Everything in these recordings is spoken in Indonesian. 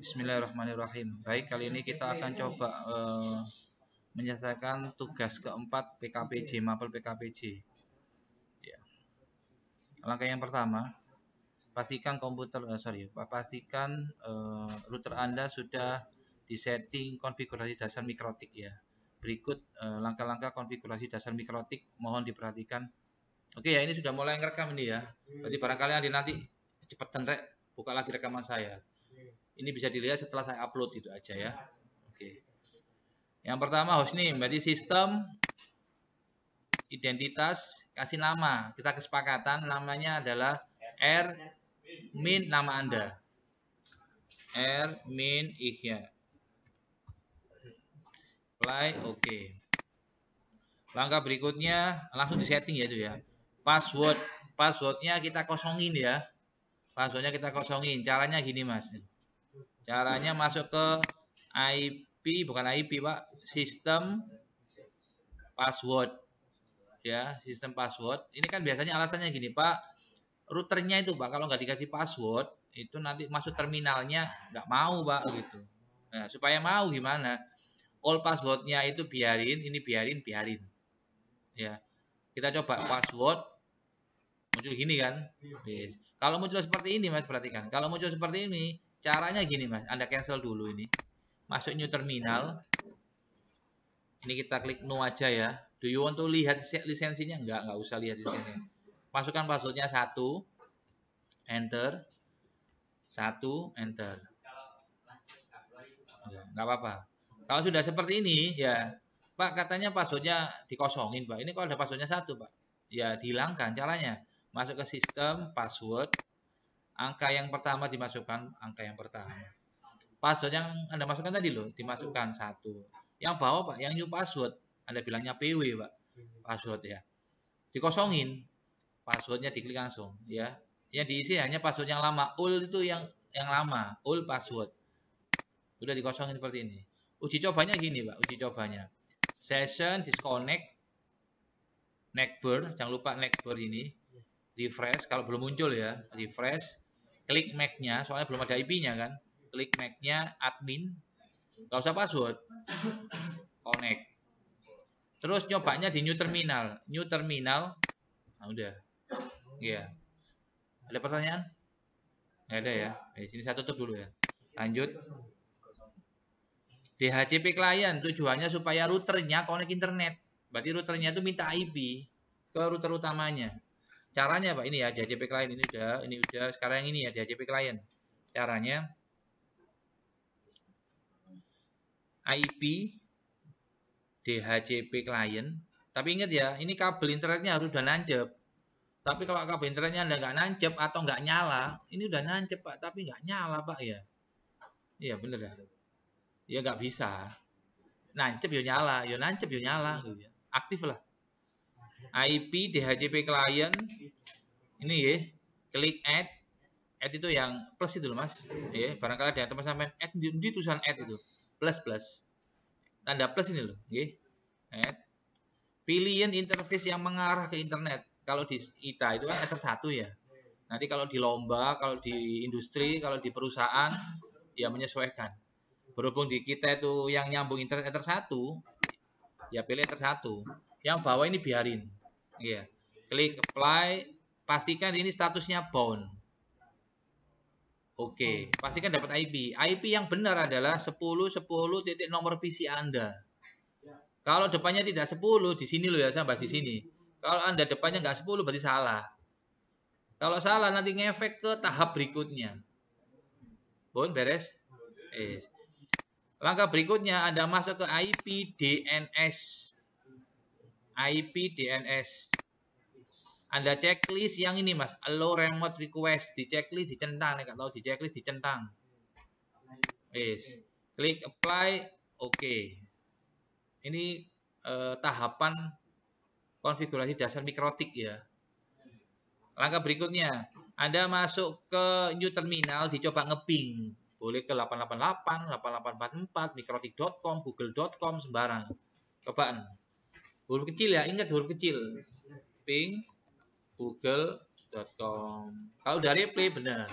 Bismillahirrahmanirrahim. Baik, kali ini kita akan coba menyelesaikan tugas keempat PKPJ, mapel PKPJ. Ya. Langkah yang pertama, pastikan router Anda sudah disetting konfigurasi dasar mikrotik ya. Berikut langkah-langkah konfigurasi dasar mikrotik, mohon diperhatikan. Oke ya, ini sudah mulai ngerekam ini ya. Berarti barangkali nanti cepetan buka lagi rekaman saya. Ini bisa dilihat setelah saya upload itu aja ya. Oke. Yang pertama hostname, berarti sistem, identitas, kasih nama. Kita kesepakatan namanya adalah min nama Anda. min Ihya. Apply, oke. Langkah berikutnya langsung disetting ya itu ya. Passwordnya kita kosongin ya. Passwordnya kita kosongin. Caranya gini mas. Caranya masuk ke IP, bukan IP Pak, sistem password ya, sistem password. Ini kan biasanya alasannya gini Pak, routernya itu Pak kalau nggak dikasih password itu nanti masuk terminalnya nggak mau Pak gitu. Nah supaya mau gimana? All passwordnya itu biarin, ini biarin ya. Kita coba password muncul gini kan. Yes. Kalau muncul seperti ini mas perhatikan, kalau muncul seperti ini caranya gini mas, Anda cancel dulu ini. Masuk new terminal. Ini kita klik no aja ya. Do you want to lihat lisensinya? Enggak usah lihat lisensinya. Masukkan passwordnya 1. Enter. 1, enter. Enggak apa-apa. Kalau sudah seperti ini ya, Pak katanya passwordnya dikosongin Pak. Ini kalau ada passwordnya 1 Pak. Ya dihilangkan caranya. Masuk ke sistem, password. Angka yang pertama dimasukkan, angka yang pertama. Password yang Anda masukkan tadi loh, dimasukkan 1. Yang bawah Pak, yang new password, Anda bilangnya PW Pak, password ya. Dikosongin, passwordnya diklik langsung ya. Yang diisi hanya password yang lama, old itu yang lama, old password. Udah dikosongin seperti ini. Uji cobanya gini Pak, uji cobanya. Session disconnect, neckbar, jangan lupa neckbar ini. Refresh, kalau belum muncul ya, refresh. Klik Mac-nya, soalnya belum ada IP-nya kan. Klik Mac-nya, admin, gak usah password, connect. Terus nyobanya di new terminal, nah udah, ya. Ada pertanyaan? Nggak ada ya. Sini saya tutup dulu ya. Lanjut. DHCP client tujuannya supaya routernya connect internet. Berarti routernya itu minta IP ke router utamanya. Caranya Pak ini ya, DHCP client ini udah. Sekarang yang ini ya DHCP client. Caranya IP DHCP client. Tapi ingat ya, ini kabel internetnya harus udah nancep. Tapi kalau kabel internetnya Anda nggak nancep atau nggak nyala, ini udah nancep Pak, tapi nggak nyala Pak ya. Iya bener ya. Ya nggak bisa. Nancep ya nyala, ya nancep ya nyala. Gitu ya. Aktif lah. IP DHCP client. Ini ya, klik add. Add itu yang plus itu loh mas. Ya, barangkali ada teman sampai add di tulisan add itu. Plus. Tanda plus ini loh. Ya. Add. Pilihan interface yang mengarah ke internet. Kalau di ITA itu kan Ether 1 ya. Nanti kalau di lomba, kalau di industri, kalau di perusahaan, ya menyesuaikan. Berhubung di kita itu yang nyambung internet Ether 1, ya pilih Ether 1. Yang bawah ini biarin. Ya. Klik apply, pastikan ini statusnya bound. Oke, pastikan dapat IP. IP yang benar adalah 10.10 titik nomor PC Anda. Kalau depannya tidak 10, di sini loh ya, sampai di sini. Kalau Anda depannya nggak 10, berarti salah. Kalau salah, nanti ngefek ke tahap berikutnya. Bon, beres? Langkah berikutnya, Anda masuk ke IP DNS. IP DNS. Anda checklist yang ini, Mas. Allow remote request. Di checklist, dicentang. Nggak tahu di checklist, dicentang. Klik apply, oke. Ini tahapan konfigurasi dasar mikrotik ya. Langkah berikutnya, Anda masuk ke new terminal, dicoba ngeping. Boleh ke 888, 8844, mikrotik.com, google.com, sembarang. Cobaan. Huruf kecil ya, ingat huruf kecil. Ping, google.com. Kalau dari play benar.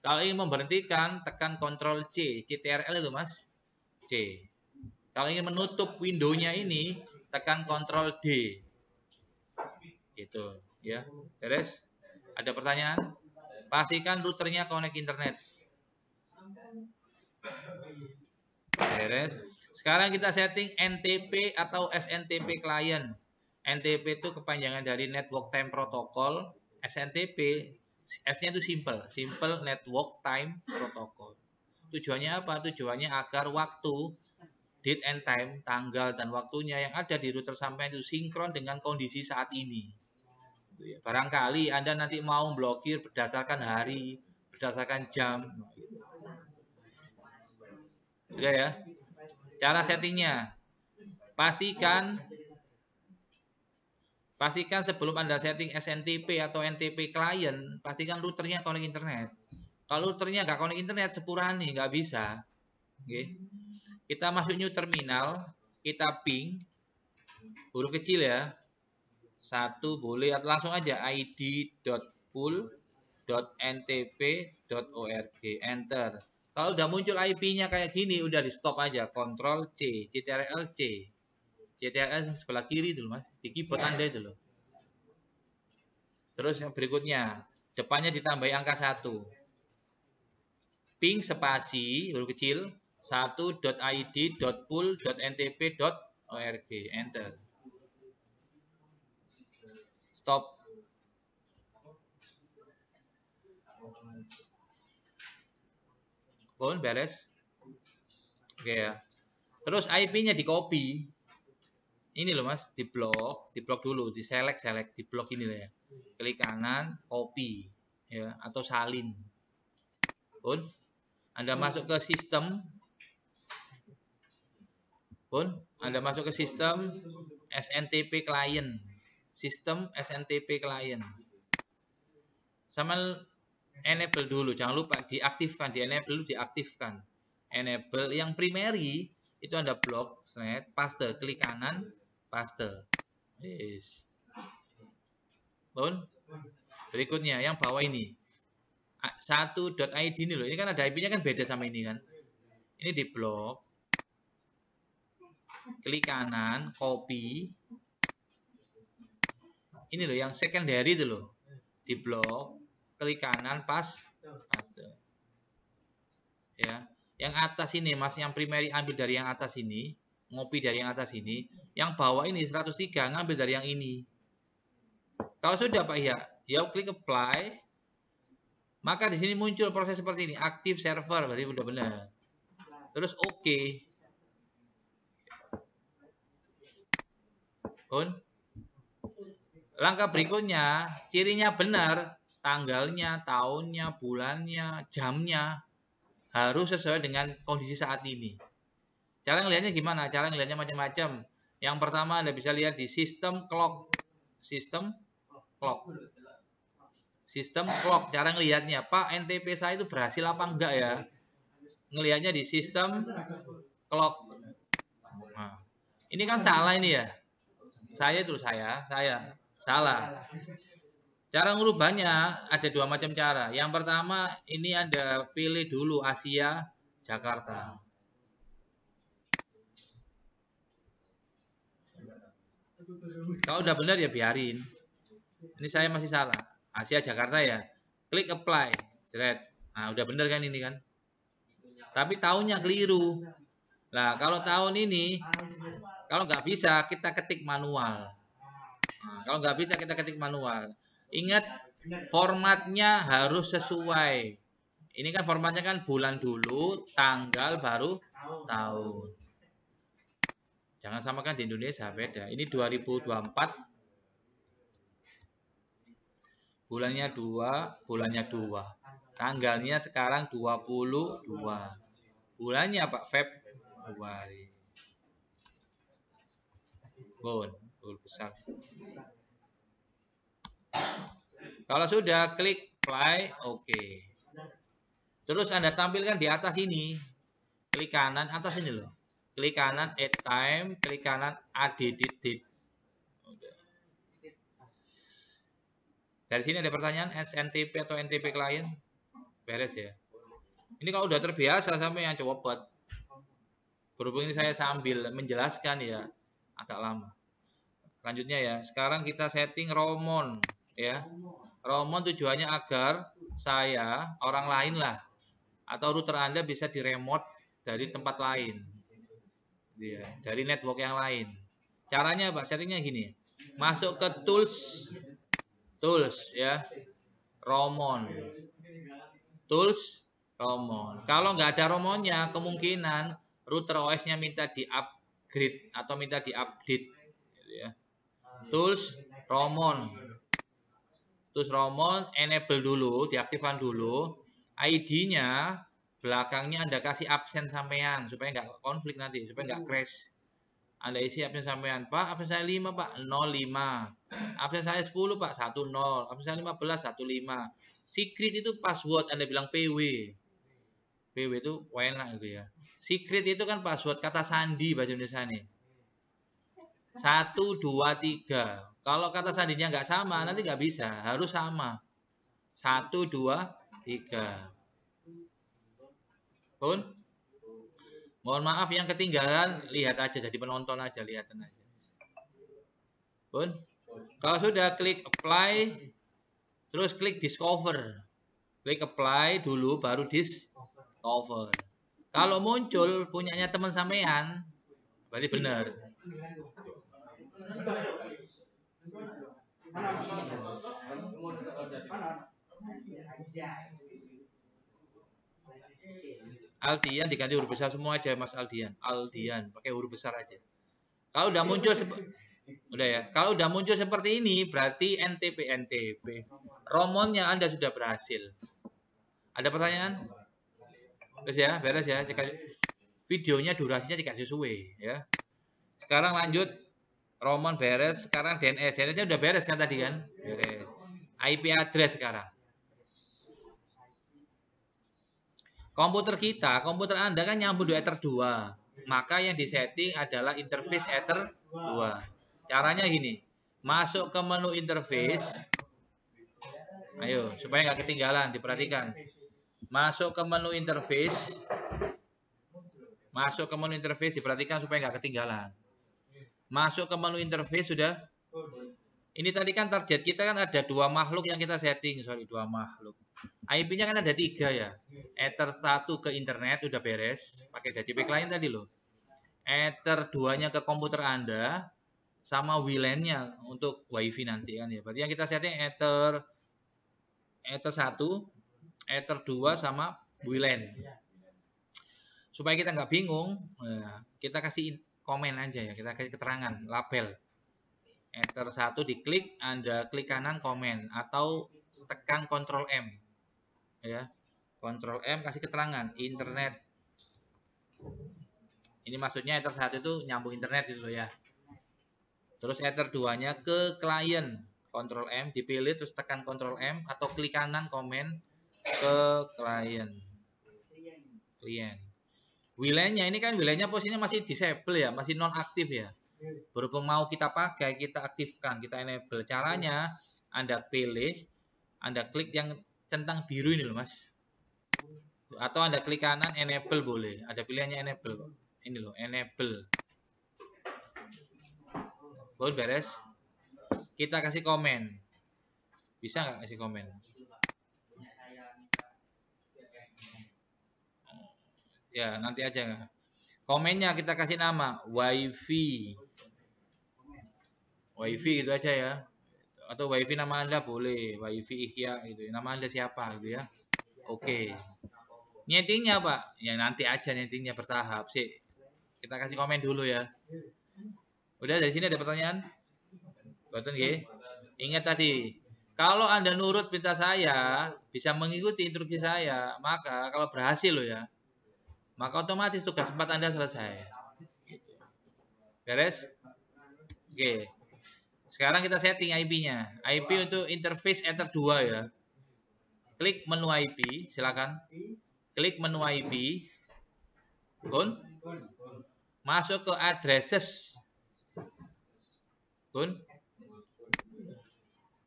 Kalau ingin memberhentikan, tekan Ctrl C, CTRL itu mas, C. Kalau ingin menutup windownya ini, tekan Ctrl D. Gitu, ya. Beres? Ada pertanyaan? Pastikan routernya connect internet. Beres. Sekarang kita setting NTP atau SNTP client. NTP itu kepanjangan dari Network Time Protocol. SNTP, S-nya itu simple Network Time Protocol. Tujuannya apa? Tujuannya agar waktu, date and time, tanggal dan waktunya yang ada di router sampai itu sinkron dengan kondisi saat ini. Barangkali Anda nanti mau blokir berdasarkan hari, berdasarkan jam. Sudah ya? Cara settingnya, pastikan sebelum Anda setting SNTP atau NTP client, pastikan routernya connect internet. Kalau routernya nggak connect internet, sepurani nggak bisa. Oke. Kita masuk new terminal, kita ping, huruf kecil ya, 1 boleh atau langsung aja id.pool.ntp.org, enter. Kalau udah muncul IP-nya kayak gini, udah di stop aja, Ctrl C, CTRL C. CTRL sebelah kiri itu mas, di keyboard Anda itu loh. Terus yang berikutnya, depannya ditambahi angka 1. Ping spasi huruf kecil 1.id.pool.ntp.org, enter. Stop. Pun beres. Oke ya. Terus IP-nya di copy. Ini loh mas, di blok dulu, di select, di blok ini ya. Klik kanan, copy ya atau salin. Pun Anda masuk ke sistem. Anda masuk ke sistem SNTP client. Sistem SNTP client. Sama enable dulu, jangan lupa diaktifkan, di enable dulu diaktifkan. Enable yang primary itu Anda blok, paste, klik kanan, paste. Yes. Berikutnya yang bawah ini 1.id ini loh, ini kan ada IP-nya kan beda sama ini kan. Ini di blok, klik kanan, copy. Ini loh yang secondary itu loh, di blok, klik kanan, paste. Ya, yang atas ini mas, yang primary ambil dari yang atas ini, ngopi dari yang atas ini, yang bawah ini 103 ngambil dari yang ini. Kalau sudah Pak ya klik apply, maka di sini muncul proses seperti ini, aktif server, berarti udah benar. Terus oke. Langkah berikutnya, cirinya benar, tanggalnya, tahunnya, bulannya, jamnya harus sesuai dengan kondisi saat ini. Cara ngelihatnya gimana? Cara ngelihatnya macam-macam. Yang pertama Anda bisa lihat di sistem clock. Sistem clock. Cara ngelihatnya, Pak, NTP saya itu berhasil apa enggak ya? Ngelihatnya di sistem clock. Nah, ini kan salah ini ya. Saya salah. Cara ngubahnya ada 2 macam cara. Yang pertama, ini Anda pilih dulu Asia, Jakarta. Kalau udah benar ya biarin. Ini saya masih salah. Asia, Jakarta ya. Klik apply. Nah, udah benar kan ini kan. Tapi tahunnya keliru. Nah, kalau tahun ini, kalau nggak bisa kita ketik manual. Ingat, formatnya harus sesuai. Ini kan formatnya kan bulan dulu, tanggal baru tahun. Jangan samakan di Indonesia, beda. Ini 2024. Bulannya 2. Tanggalnya sekarang 22. Bulannya Pak Februari. Besar. Kalau sudah klik apply, oke. Terus Anda tampilkan di atas ini. Klik kanan atas ini loh. Klik kanan add time, klik kanan add date. Dari sini ada pertanyaan SNTP atau NTP client? Beres ya. Ini kalau udah terbiasa sampai yang coba buat. Berhubung ini saya sambil menjelaskan ya, agak lama. Selanjutnya ya, sekarang kita setting Romon ya. Romon tujuannya agar saya, orang lain lah, atau router Anda bisa diremote dari tempat lain. Ya, dari network yang lain. Caranya Pak, settingnya gini. Masuk ke tools ya. Romon. Tools Romon. Kalau nggak ada Romonnya, kemungkinan router OS-nya minta di-upgrade atau minta di-update. Gitu ya. Tools Romon. Tools Romon, enable dulu, diaktifkan dulu. ID-nya belakangnya Anda kasih absen sampean supaya nggak konflik nanti, supaya nggak crash. Anda isi absen sampean, Pak, absen saya 5, Pak, 05. Absen saya 10, Pak, 10. Absen saya 15, 15. Secret itu password, Anda bilang PW. PW itu enak itu ya. Secret itu kan password kata sandi bahasa Indonesia nih. 1, 2, 3. Kalau kata sandinya nggak sama, nanti nggak bisa. Harus sama. 1, 2, 3. Pun? Mohon maaf yang ketinggalan, lihat aja. Jadi penonton aja, lihatan aja. Pun? Kalau sudah, klik apply. Terus klik discover. Klik apply dulu, baru discover. Kalau muncul punyanya teman sampean, berarti benar. Aldian diganti huruf besar semua aja Mas Aldian. Aldian pakai huruf besar aja. Kalau udah muncul udah ya. Kalau udah muncul seperti ini berarti NTP. Romonnya Anda sudah berhasil. Ada pertanyaan? Beres ya, beres ya. Videonya durasinya dikasih suwe ya. Sekarang lanjut. Romon beres, sekarang DNS. DNS-nya udah beres kan tadi kan? Beres. IP address sekarang. Komputer Anda kan nyambung di Ether 2. Maka yang disetting adalah interface Ether 2. Caranya gini. Masuk ke menu interface. Ayo, supaya nggak ketinggalan, diperhatikan. Masuk ke menu interface. Masuk ke menu interface, diperhatikan supaya nggak ketinggalan. Masuk ke menu interface sudah. Ini tadi kan target kita kan ada 2 makhluk yang kita setting. Sorry, 2 makhluk. IP-nya kan ada 3 ya. Ether 1 ke internet udah beres. Pakai DTP client tadi loh. Ether 2-nya ke komputer Anda. Sama WLAN-nya untuk WiFi nanti kan ya. Berarti yang kita setting Ether 1, Ether 2 sama WLAN. Supaya kita nggak bingung, kita kasih komen aja ya. Kita kasih keterangan, label. Ether 1 diklik, Anda klik kanan komen atau tekan Ctrl M. Ya. Ctrl M kasih keterangan internet. Ini maksudnya Ether 1 itu nyambung internet gitu loh ya. Terus Ether 2-nya ke klien. Ctrl M dipilih terus tekan Ctrl M atau klik kanan komen ke klien. WLAN-nya ini kan WLAN-nya posisinya masih disable ya, masih non aktif ya. Berhubung mau kita pakai, kita aktifkan, kita enable. Caranya Anda pilih, Anda klik yang centang biru ini loh Mas. Atau Anda klik kanan enable boleh. Ada pilihannya enable. Ini loh, enable. Boleh beres. Kita kasih komen. Bisa nggak kasih komen? Ya, nanti aja. Komennya kita kasih nama WiFi. WiFi gitu aja ya. Atau WiFi nama Anda boleh, WiFi Ihya gitu. Nama Anda siapa gitu ya. Oke. Nyetingnya Pak, ya nanti aja nyetingnya bertahap sih. Kita kasih komen dulu ya. Udah dari sini ada pertanyaan? Boten nggih. Ingat tadi, kalau Anda nurut perintah saya, bisa mengikuti instruksi saya, maka kalau berhasil loh ya, maka otomatis tugas 4 Anda selesai. Gitu. Beres? Oke. Sekarang kita setting IP-nya. IP untuk interface Ether 2 ya. Klik menu IP, silakan. Klik menu IP. Kun. Masuk ke addresses. Kun.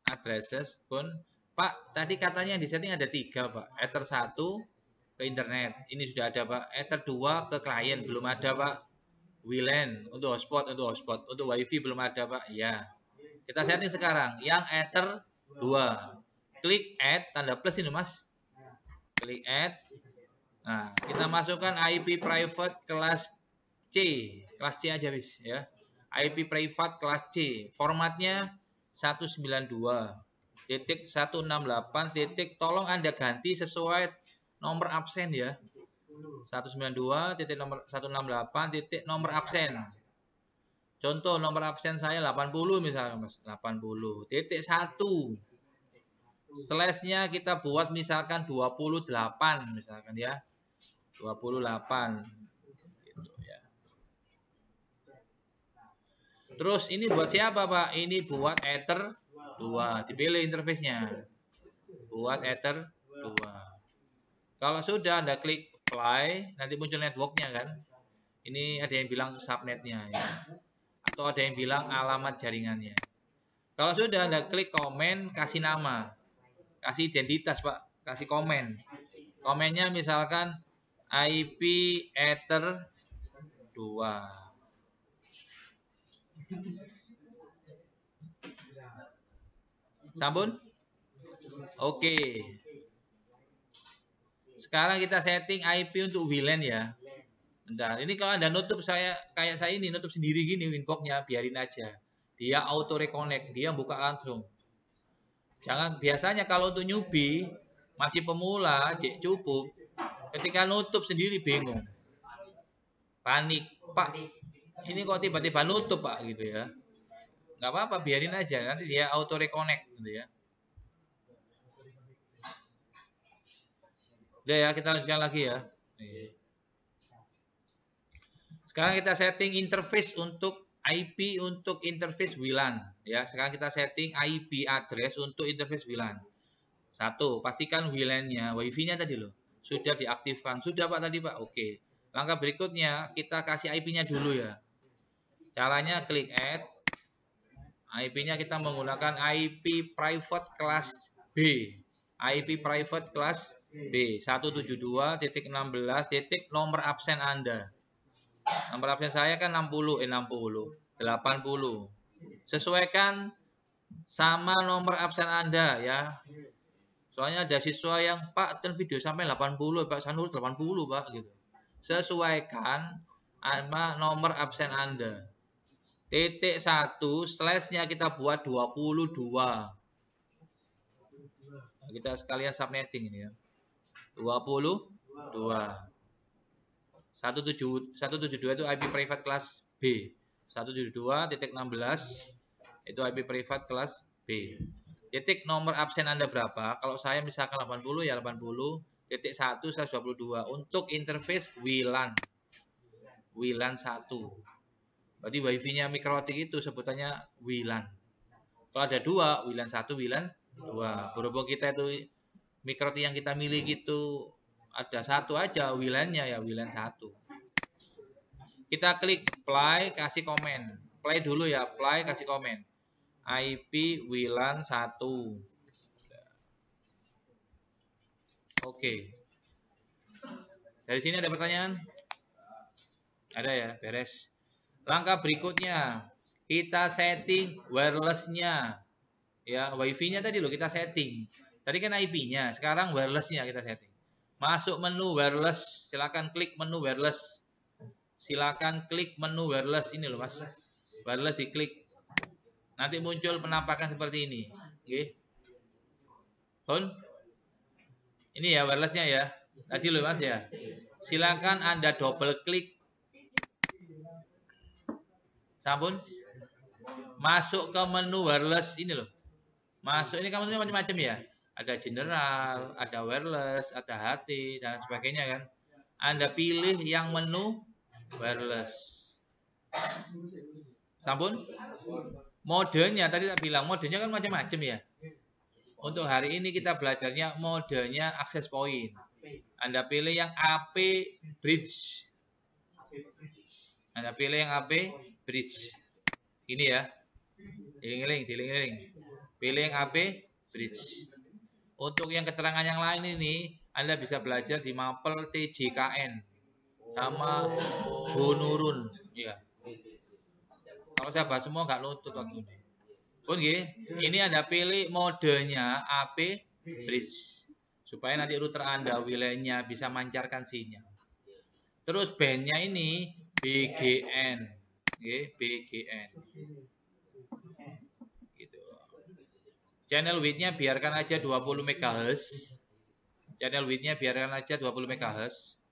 Addresses. Kun. Pak, tadi katanya di setting ada 3, Pak. Ether 1 ke internet. Ini sudah ada, Pak. Ether 2 ke klien. Belum ada, Pak. WLAN untuk hotspot. Untuk WiFi belum ada, Pak. Ya. Kita setting sekarang. Yang Ether 2. Klik add, tanda plus ini, Mas. Klik add. Nah, kita masukkan IP private kelas C. Kelas C aja, bis. Ya. IP private kelas C. Formatnya 192.168. Tolong Anda ganti sesuai nomor absen ya. 192.168. Nomor absen. Contoh nomor absen saya 80 misalkan, Mas. 80.1. Slashnya kita buat misalkan 28 misalkan ya. 28 gitu ya. Terus ini buat siapa, Pak? Ini buat Ether 2. Dipilih interface-nya. Buat Ether 2. Kalau sudah Anda klik apply, nanti muncul networknya kan. Ini ada yang bilang subnetnya ya. Atau ada yang bilang alamat jaringannya. Kalau sudah Anda klik komen, kasih nama. Kasih identitas, Pak. Kasih komen. Komennya misalkan IP Ether 2. Sampun? Oke. Sekarang kita setting IP untuk WLAN ya. Bentar, ini kalau Anda nutup kayak saya ini nutup sendiri gini winbox-nya, biarin aja. Dia auto reconnect, dia buka langsung. Jangan, biasanya kalau untuk newbie masih pemula, cukup. Ketika nutup sendiri bingung. Panik, Pak. Ini kok tiba-tiba nutup, Pak, gitu ya. Nggak apa-apa, biarin aja, nanti dia auto reconnect gitu ya. Udah ya, kita lanjutkan lagi ya. Sekarang kita setting interface untuk IP untuk interface WLAN ya. Sekarang kita setting IP address untuk interface WLAN. 1, pastikan WLAN-nya, WiFi-nya tadi loh sudah diaktifkan. Sudah, Pak, tadi, Pak. Oke. Langkah berikutnya kita kasih IP-nya dulu ya. Caranya klik add. IP-nya kita menggunakan IP private kelas B. IP private kelas B 172.16. Nomor absen Anda. Nomor absen saya kan 80. Sesuaikan sama nomor absen Anda ya. Soalnya ada siswa yang, Pak, video sampai 80, Pak Sanur 80, Pak, gitu. Sesuaikan sama nomor absen Anda. Titik 1 slashnya kita buat 22. Nah, kita sekalian subnetting ini ya. 22. 172 itu IP private kelas B. 172.16 itu IP private kelas B. Titik nomor absen Anda berapa? Kalau saya misalkan 80 ya 80. Titik 1 122 untuk interface WLAN. WLAN 1. Berarti WiFi-nya mikrotik itu sebutannya WLAN. Kalau ada 2, WLAN 1, WLAN 2. Berhubung kita itu mikrotik yang kita miliki itu ada 1 aja WLAN-nya ya WLAN 1. Kita klik apply, kasih komen. Apply dulu ya, apply, kasih komen. IP WLAN 1. Oke. Dari sini ada pertanyaan? Ada ya, beres. Langkah berikutnya, kita setting wireless-nya. Ya, WiFi-nya tadi loh kita setting. Tadi kan IP-nya, sekarang wireless-nya kita setting. Masuk menu wireless, silakan klik menu wireless. Silakan klik menu wireless ini loh, Mas. Wireless diklik. Nanti muncul penampakan seperti ini. Oke. Ini ya wireless-nya ya. Tadi loh, Mas ya. Silakan Anda double klik. Sampun. Masuk ke menu wireless ini loh. Masuk ini kamu macam-macam ya. Ada general, ada wireless, ada HT dan sebagainya kan. Anda pilih yang menu wireless. Sampun? Modenya tadi tak bilang modenya kan macam-macam ya. Untuk hari ini kita belajarnya modenya access point. Anda pilih yang AP bridge. Anda pilih yang AP bridge. Ini ya. Diling-iling. Pilih yang AP bridge. Untuk yang keterangan yang lain ini, Anda bisa belajar di Mapel TJKN sama Bonurun. Ya. Kalau saya bahas semua nggak nuntut waktu ini. Pun ini Anda pilih modenya AP Bridge supaya nanti router Anda wilayahnya bisa mancarkan sinyal. Terus bandnya ini BGN, BGN. Gitu. Channel width-nya biarkan aja 20 MHz. Channel width-nya biarkan aja 20 MHz.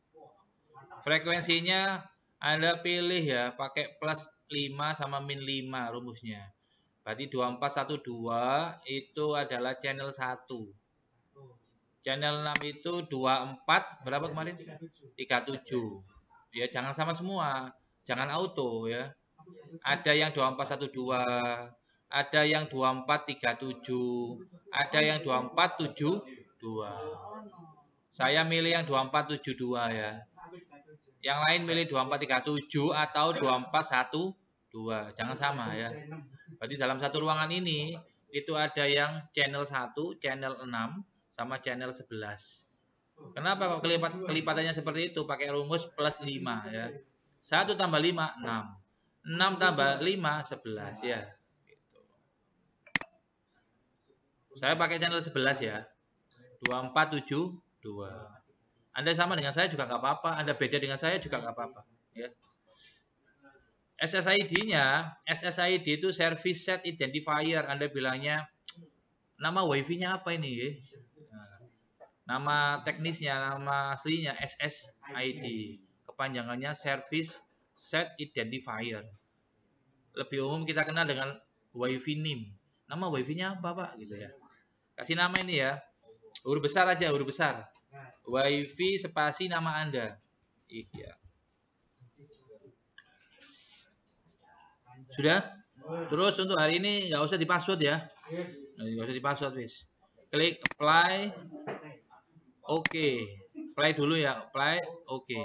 Frekuensinya Anda pilih ya, pakai plus 5 sama min 5 rumusnya. Berarti 2412 itu adalah channel 1. Channel 6 itu 24 berapa kemarin? 37. Ya, jangan sama semua. Jangan auto ya. Ada yang 2412, ada yang 2437, ada yang 2472. Saya milih yang 2472 ya. Yang lain milih 2437 atau 2412. Jangan sama ya. Berarti dalam satu ruangan ini itu ada yang channel 1, channel 6 sama channel 11. Kenapa kok kelipatannya seperti itu? Pakai rumus plus 5 ya. 1 tambah 5 6. 6 tambah 5 11 ya. Gitu. Saya pakai channel 11 ya. 2472. Anda sama dengan saya juga nggak apa-apa. Anda beda dengan saya juga nggak apa-apa. Ya. SSID-nya, SSID itu Service Set Identifier. Anda bilangnya, nama WiFi-nya apa ini? Ya? Nama teknisnya, nama aslinya SSID. Kepanjangannya Service Set Identifier. Lebih umum kita kenal dengan WiFi NIM. Nama WiFi-nya apa, Pak? Gitu ya. Kasih nama ini ya. Huruf besar aja, huruf besar. WiFi spasi nama Anda. Iya. Sudah? Terus untuk hari ini nggak usah di-password ya. Nggak usah di-password, wis. Klik apply. Oke. Apply dulu ya. Apply. Oke.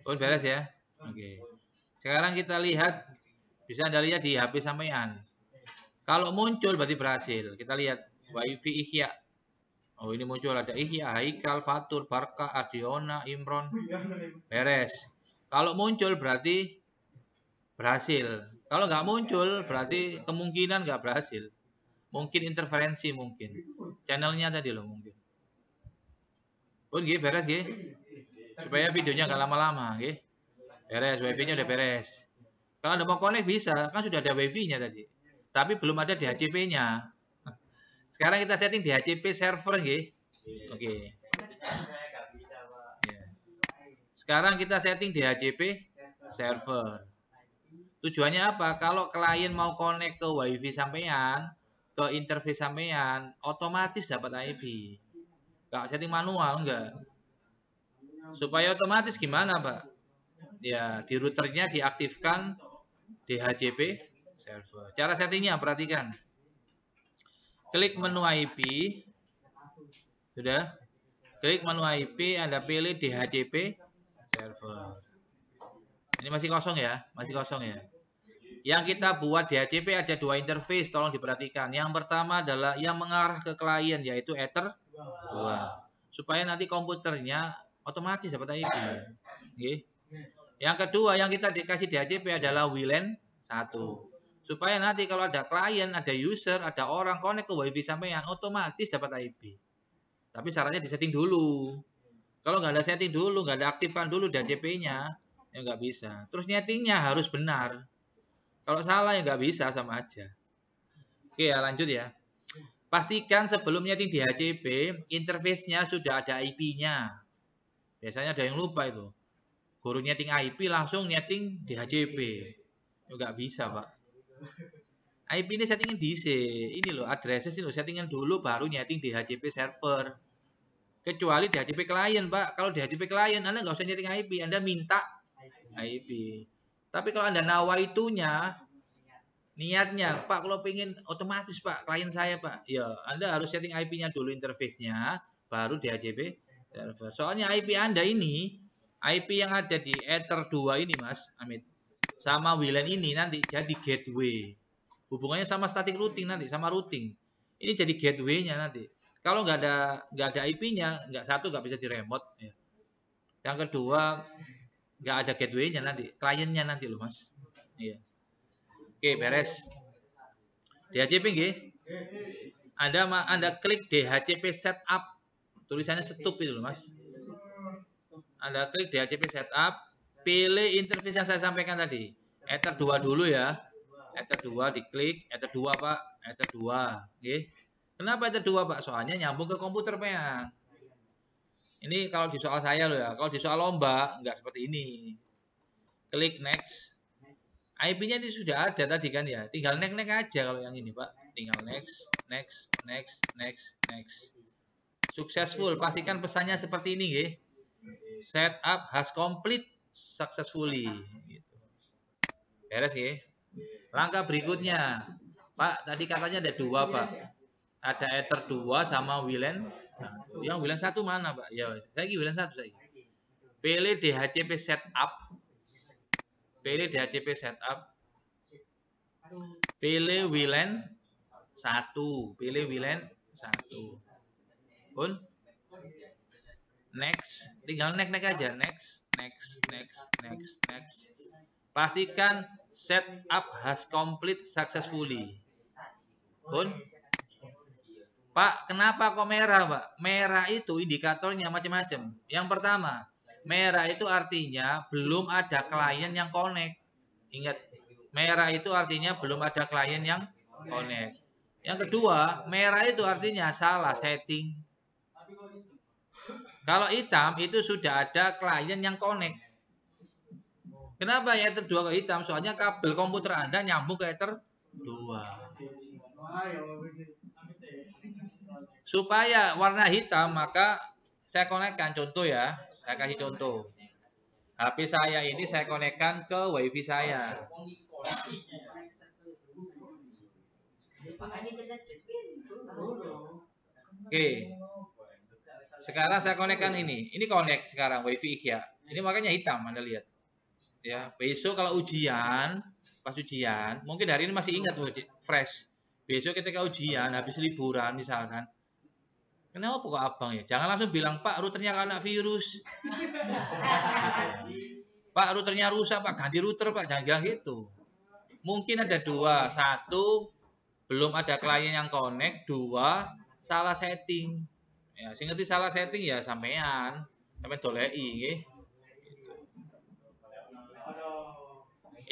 Oh, beres ya. Oke. Sekarang kita lihat. Bisa Anda lihat di HP sampean. Kalau muncul berarti berhasil. Kita lihat WiFi Ihya. Oh, ini muncul ada Ihya, Haikal, Fatur, Barka, Adiona, Imron. Beres. Kalau muncul berarti berhasil. Kalau nggak muncul berarti kemungkinan nggak berhasil. Mungkin interferensi mungkin. Channelnya tadi loh mungkin. Oh, gitu beres gitu. Supaya videonya nggak lama-lama, gitu. Beres, WiFi-nya udah beres. Kalau Anda mau connect bisa, kan sudah ada WiFi-nya tadi. Tapi belum ada DHCP-nya. Sekarang kita setting DHCP server, gitu. Oke. Sekarang kita setting DHCP server. Tujuannya apa? Kalau klien mau connect ke WiFi sampean, ke interface sampean, otomatis dapat IP. Nggak setting manual, enggak. Supaya otomatis gimana, Pak? Ya, di routernya diaktifkan DHCP server. Cara settingnya perhatikan. Klik menu IP. Sudah? Klik menu IP, Anda pilih DHCP server. Ini masih kosong ya, masih kosong ya. Yang kita buat DHCP ada dua interface, tolong diperhatikan. Yang pertama adalah yang mengarah ke klien, yaitu Ether 2. Supaya nanti komputernya otomatis dapat IP. Okay. Yang kedua yang kita dikasih DHCP adalah WLAN 1. Supaya nanti kalau ada klien, ada user, ada orang connect ke WiFi sampean, otomatis dapat IP. Tapi syaratnya disetting dulu. Kalau nggak ada setting dulu, nggak ada aktifkan dulu DHCP-nya, ya nggak bisa. Terus nyetingnya harus benar. Kalau salah ya nggak bisa, sama aja. Oke ya, lanjut ya. Pastikan sebelum nyeting DHCP, interface-nya sudah ada IP-nya. Biasanya ada yang lupa itu. Guru nyeting IP langsung nyeting DHCP. Ya nggak bisa, Pak. IP ini settingan DC. Ini loh, addresses ini loh, settingan dulu baru nyeting DHCP server. Kecuali DHCP klien, Pak. Kalau DHCP klien, Anda nggak usah nyeting IP. Anda minta IP. Tapi kalau Anda nawaitunya, niatnya, Pak, kalau pengen otomatis, Pak, klien saya, Pak. Ya, Anda harus setting IP-nya dulu, interface-nya, baru DHCP server. Soalnya IP Anda ini, IP yang ada di Ether 2 ini, Mas Amit, sama WLAN ini nanti jadi gateway. Hubungannya sama static routing nanti, sama routing. Ini jadi gateway-nya nanti. Kalau nggak ada IP-nya, nggak bisa di remote. Ya. Yang kedua, nggak ada gateway-nya nanti, kliennya nanti loh mas. Iya. Oke, beres. DHCP nggih. Anda klik DHCP setup, tulisannya setup itu loh mas. Anda klik DHCP setup, pilih interface yang saya sampaikan tadi. Ether 2 dulu ya. Ether 2 diklik, Ether 2 Pak, Ether 2. Oke. Kenapa Ether 2 Pak? Soalnya nyambung ke komputer Pak. Ini kalau di soal saya loh ya. Kalau di soal lomba nggak seperti ini. Klik next. IP-nya ini sudah ada tadi kan ya. Tinggal next aja kalau yang ini Pak. Tinggal next. Successful. Pastikan pesannya seperti ini nggih. Setup has complete successfully. Gitu. Beres ya. Langkah berikutnya, Pak, tadi katanya ada 2 Pak. Ada Ether 2 sama WLAN. Nah, yang WLAN 1 mana Pak? Ya, saya WLAN 1 saya. Pilih DHCP setup. Pilih DHCP setup. Pilih WLAN 1. Pilih WLAN 1. Pun next, tinggal next aja, next. Pastikan setup has complete successfully. Pun Pak, kenapa kok merah, Pak? Merah itu indikatornya macam-macam. Yang pertama, merah itu artinya belum ada klien yang connect. Ingat, merah itu artinya belum ada klien yang connect. Yang kedua, merah itu artinya salah setting. Kalau hitam itu sudah ada klien yang connect. Kenapa ya Ether 2 ke hitam? Soalnya kabel komputer Anda nyambung ke Ether 2. Supaya warna hitam, maka saya konekkan. Contoh ya, saya kasih contoh. HP saya ini saya konekkan ke WiFi saya. Oke. Sekarang saya konekkan ini. Ini konek sekarang WiFi IKEA. Ini makanya hitam, Anda lihat. Ya, besok kalau ujian, pas ujian, mungkin hari ini masih ingat fresh. Besok ketika ujian, habis liburan misalkan. Kenapa kok abang ya? Jangan langsung bilang, Pak, routernya kena virus. Pak, routernya rusak, Pak, ganti router, Pak. Jangan bilang gitu. Mungkin ada 2. 1, belum ada klien yang connect. 2, salah setting. Ya, sing ngerti salah setting ya sampean. Sampean doleki nggih.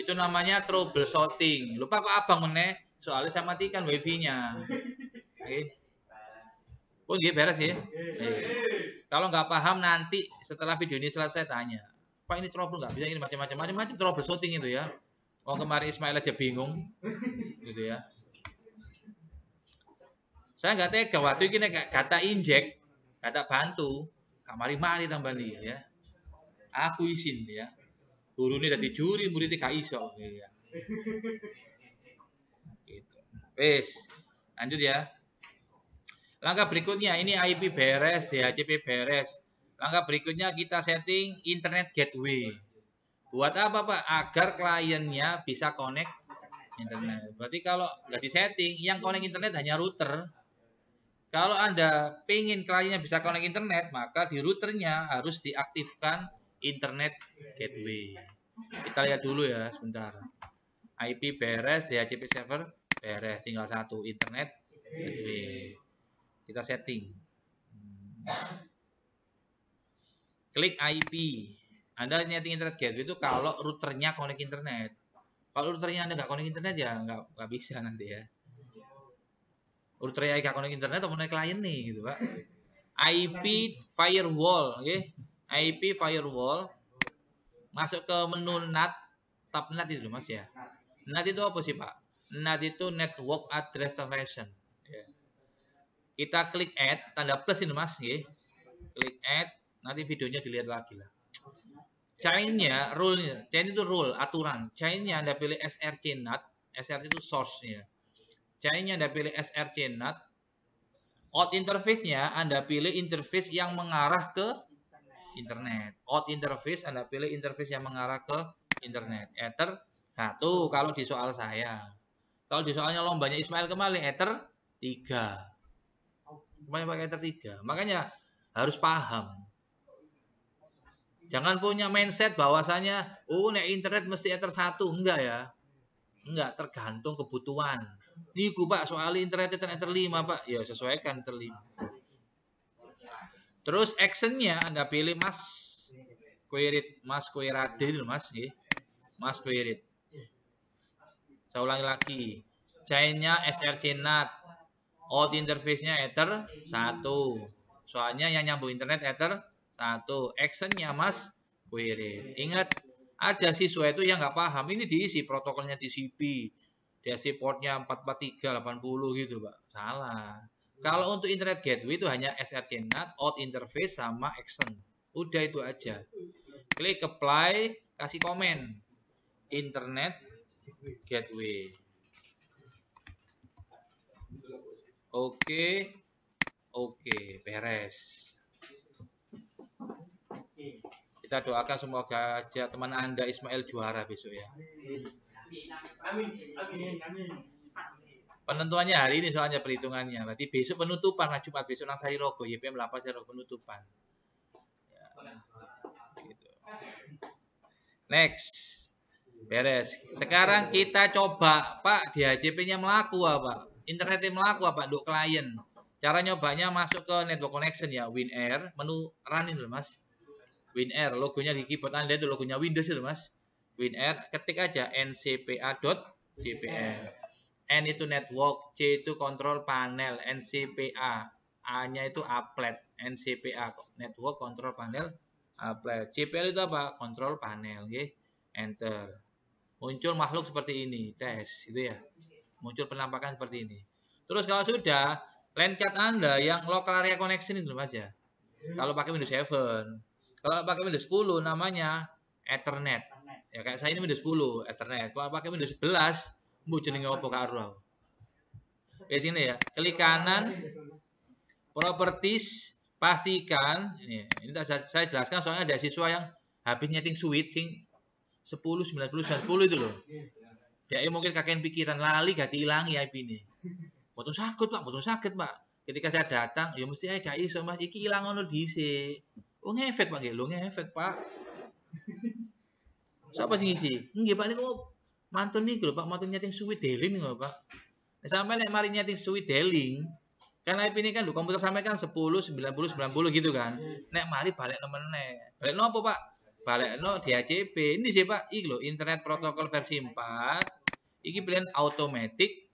Itu namanya troubleshooting. Lupa kok abang meneh, soalnya saya matikan wifi-nya. Oke. Oh iya beres ya. Kalau nggak paham nanti setelah video ini selesai tanya. Pak ini trouble nggak bisa ini macam-macam troubleshooting itu ya. Oh kemarin Ismail aja bingung, gitu ya. Saya nggak tega waktu ini kata injek, kata bantu, kamari mari tambah nih ya. Aku izin ya. Guru ini dari juri, muridnya gak iso. Ya. Gitu. Wes, lanjut ya. Langkah berikutnya, ini IP beres, DHCP beres. Langkah berikutnya kita setting internet gateway. Buat apa Pak? Agar kliennya bisa connect internet. Berarti kalau nggak disetting, yang connect internet hanya router. Kalau Anda pengen kliennya bisa connect internet, maka di routernya harus diaktifkan internet gateway. Kita lihat dulu ya sebentar. IP beres, DHCP server beres, tinggal 1 internet gateway. Kita setting. Klik IP. Anda nyeting internet gateway itu kalau routernya connect internet. Kalau routernya Anda nggak connect internet ya nggak bisa nanti ya. Routernya nggak connect internet atau connect klien nih gitu Pak. IP firewall, okay? IP firewall. Masuk ke menu NAT, tab NAT itu Mas ya. NAT itu apa sih Pak? NAT itu Network Address Translation. Ya. Kita klik add, tanda plus ini Mas. Ya. Klik add, nanti videonya dilihat lagi lah. Chain-nya, rule-nya. Chain itu rule, aturan. Chain-nya Anda pilih SRC NAT. SRC itu source-nya. Chain-nya Anda pilih SRC NAT. Out interface-nya Anda pilih interface yang mengarah ke internet. Out interface Anda pilih interface yang mengarah ke internet. Ether 1 kalau di soal saya. Kalau di soalnya lombanya Ismail kemarin Ether 3. Semuanya pakai enter 3. Makanya harus paham. Jangan punya mindset bahwasanya nek internet mesti enter 1. Enggak ya. Enggak, tergantung kebutuhan. Niku Pak, soal internet enter 5 Pak. Ya sesuaikan enter 5. Terus actionnya Anda pilih Mas Query, Mas Query itu Mas, nggih. Mas Query. Saya ulangi lagi. Chainnya src-nat. Out interface-nya ether 1. Soalnya yang nyambung internet ether 1. Actionnya Mas Query. Ingat, ada siswa itu yang nggak paham. Ini diisi protokolnya TCP. DSC portnya 44380 gitu Pak. Salah. Kalau untuk internet gateway itu hanya src-nat, out interface sama action. Udah itu aja. Klik apply, kasih komen. Internet gateway. Oke. Oke, beres. Kita doakan semoga aja teman Anda Ismail juara besok ya. Amin. Penentuannya hari ini soalnya perhitungannya. Berarti besok penutupan lah Jumat besok nang Sari Rogo YPM 8 Sari Rogo penutupan. Ya. Gitu. Next. Beres. Sekarang kita coba Pak di HCP-nya melaku apa? Internetnya melaku apa? Untuk klien. Cara nyobanya masuk ke network connection ya, WinAir, menu run ini loh Mas. WinAir, logonya di keyboard Anda itu logonya Windows itu Mas. WinAir, ketik aja ncpa.jpl. N itu network, C itu control panel, NCPA, A-nya itu applet, NCPA, network control panel, applet. JPL itu apa? Control panel, okay? Enter. Muncul makhluk seperti ini, tes, itu ya. Muncul penampakan seperti ini. Terus kalau sudah, LAN card Anda yang local area connection itu Mas ya. Kalau pakai Windows 7, kalau pakai Windows 10 namanya Ethernet. Ya kayak saya ini Windows 10 Ethernet. Kalau pakai Windows 11 bu jenenge apa karo. Di sini ya, klik kanan properties, pastikan ini saya jelaskan soalnya ada siswa yang habis nyeting switch sing 10 90 90 itu loh. Dia mungkin kakek pikiran lali gak diilangi IP ini. Mboten sakit Pak, mboten sakit Pak. Ketika saya datang, ya mesti ae gak iso Mas, iki ilang ngono dhisik. Oh ngefek Pak, nggih lho ngefek Pak. Siapa sing ngisi? Nggih Pak niku mantun niku lho Pak, mantun nyeting suwi deling lho Pak. Sampai nek mari nyeting suwi deling, kan IP ini kan lho komputer sampai kan 10 90 90 gitu kan. Nek mari balik meneh. Balik nopo Pak? Balik no di HCP. Ini sih Pak, iki lho internet protokol versi 4. Iki pilihan automatic.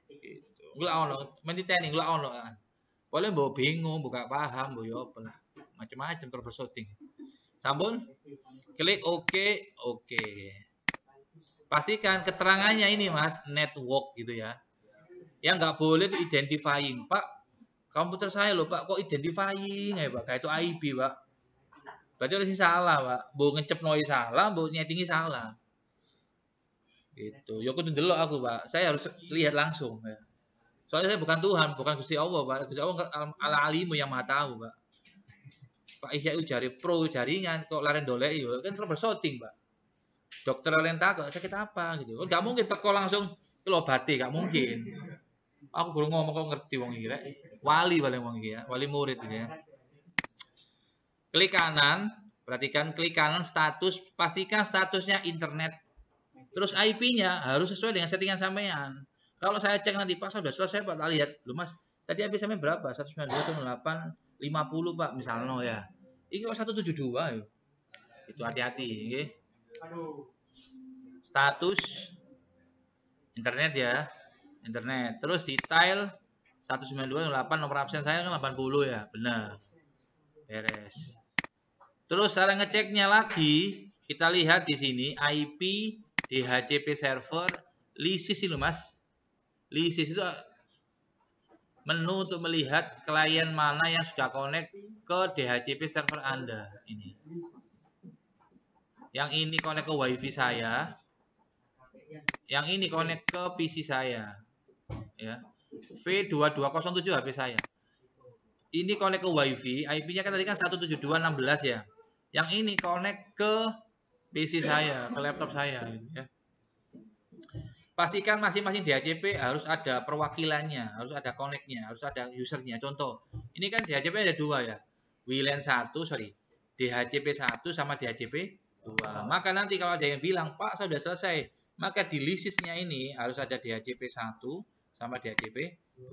Gitu. Enggak ono, mentiteni enggak ono kan. Boleh mbok bingung, buka paham, mbok yo apa lah. Macam-macam troubleshooting. Sampun? Klik OK, OK. Pastikan keterangannya ini Mas, network gitu ya. Yang nggak boleh itu identifying. Pak, komputer saya loh Pak, kok identifying ya Pak? Kayak itu IP Pak. Berarti ada salah Pak. Mbok ngecep noise salah, mbok nyetingi salah. Gitu. Ya kudu ndelok aku Pak. Saya harus lihat langsung ya. Soalnya saya bukan Tuhan, bukan Gusti Allah Pak. Gusti Allah alimu yang maha tahu Pak. Pak Ihya itu jari pro jaringan kok laren dolek yo kan troubleshooting Pak. Dokter laren takut sakit apa gitu. Enggak mungkin teko langsung ke obati, enggak mungkin. Aku belum ngomong kok ngerti wong iki rek. Wali paling wong iki ya, wali murid ini ya. Klik kanan, perhatikan klik kanan status, pastikan statusnya internet. Terus IP-nya harus sesuai dengan settingan sampean. Kalau saya cek nanti Pak, sudah selesai Pak, tak lihat. Lu Mas, tadi IP sampai berapa? 192.168 50 Pak misalnya ya. Ini kok 172 ya. Itu hati-hati nggih. Status internet ya. Internet. Terus detail 192.8 nomor absen saya kan 80 ya. Benar. Beres. Terus cara ngeceknya lagi, kita lihat di sini IP DHCP server lisis ini Mas. Lisis itu menu untuk melihat klien mana yang sudah connect ke DHCP server Anda ini. Yang ini connect ke WiFi saya. Yang ini connect ke PC saya. Ya. V2207 HP saya. Ini connect ke WiFi, IP-nya kan tadi kan 172.16 ya. Yang ini connect ke PC saya, ke laptop saya gitu ya. Pastikan masing-masing DHCP harus ada perwakilannya, harus ada connect-nya, harus ada usernya. Contoh, ini kan DHCP ada dua ya. WLAN 1, sorry. DHCP 1 sama DHCP 2. Maka nanti kalau ada yang bilang, Pak, sudah selesai. Maka di listnya ini harus ada DHCP 1 sama DHCP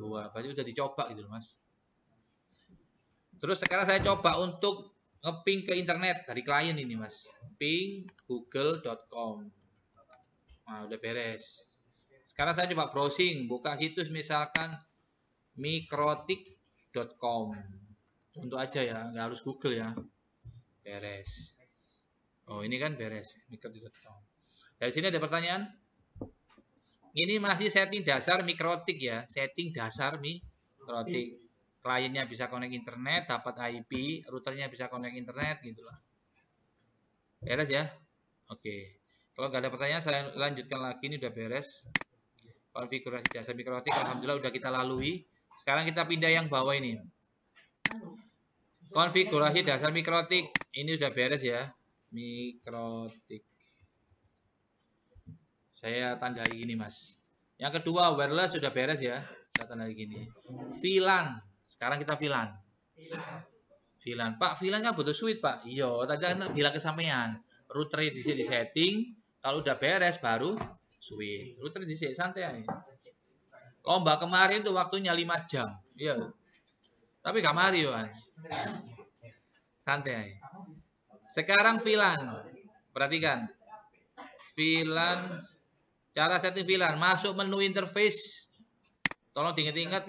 2. Berarti sudah dicoba gitu Mas. Terus sekarang saya coba untuk nge-ping ke internet dari klien ini Mas. Ping google.com. Nah, udah beres. Sekarang saya coba browsing, buka situs misalkan mikrotik.com. Contoh aja ya, nggak harus Google ya. Beres. Oh, ini kan beres, mikrotik.com. Dari sini ada pertanyaan. Ini masih setting dasar mikrotik ya, setting dasar mikrotik. Kliennya bisa connect internet, dapat IP, routernya bisa connect internet gitulah. Beres ya? Oke. Kalau nggak ada pertanyaan, saya lanjutkan lagi. Ini udah beres. Konfigurasi dasar mikrotik, alhamdulillah udah kita lalui. Sekarang kita pindah yang bawah ini. Konfigurasi dasar mikrotik, ini udah beres ya. Mikrotik. Saya tandai gini Mas. Yang kedua wireless sudah beres ya. Saya tandai gini. VLAN. Sekarang kita VLAN. VLAN. Pak, VLAN kan butuh switch Pak. Iya, tadi kan bilang kesampaian. Router di sini di setting. Kalau udah beres baru switch. Router di sini santai. Lomba kemarin tuh waktunya 5 jam. Iya. Tapi gak mari kan. Santai. Sekarang VLAN. Perhatikan. VLAN. Cara setting VLAN. Masuk menu interface. Tolong diingat-ingat.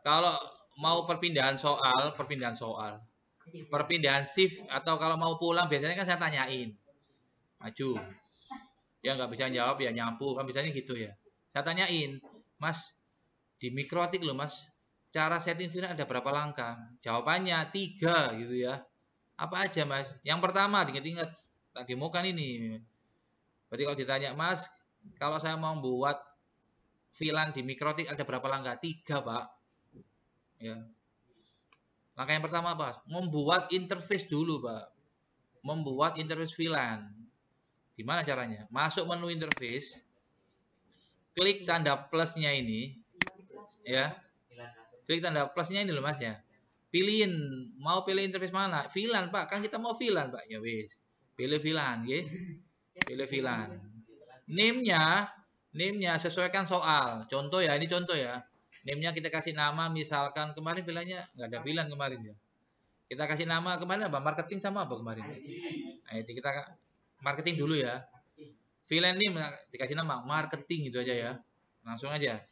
Kalau mau perpindahan soal. Perpindahan shift. Atau kalau mau pulang biasanya kan saya tanyain. Maju. Ya nggak bisa jawab ya nyapu. Kan biasanya gitu ya. Saya tanyain. Mas. Di mikrotik loh Mas. Cara setting VLAN ada berapa langkah? Jawabannya 3 gitu ya. Apa aja Mas? Yang pertama diingat-ingat. Tak demokan ini. Berarti kalau ditanya Mas. Kalau saya mau buat VLAN di mikrotik ada berapa langkah? 3 Pak. Ya. Langkah yang pertama apa? Membuat interface dulu Pak. Membuat interface VLAN. Gimana caranya? Masuk menu interface. Klik tanda plusnya ini. Ya. Klik tanda plusnya ini loh Mas ya. Pilihin. Mau pilih interface mana? VLAN Pak. Kan kita mau VLAN Pak. Ya wis. Pilih VLAN. Ya. Pilih VLAN. Name-nya sesuaikan soal. Contoh ya. Ini contoh ya. Name-nya kita kasih nama. Misalkan kemarin VLAN-nya nggak ada VLAN kemarin ya. Kita kasih nama kemarin apa? Marketing sama apa kemarin? Nah, itu kita marketing dulu ya. VLAN ini dikasih nama marketing gitu aja ya. Langsung aja.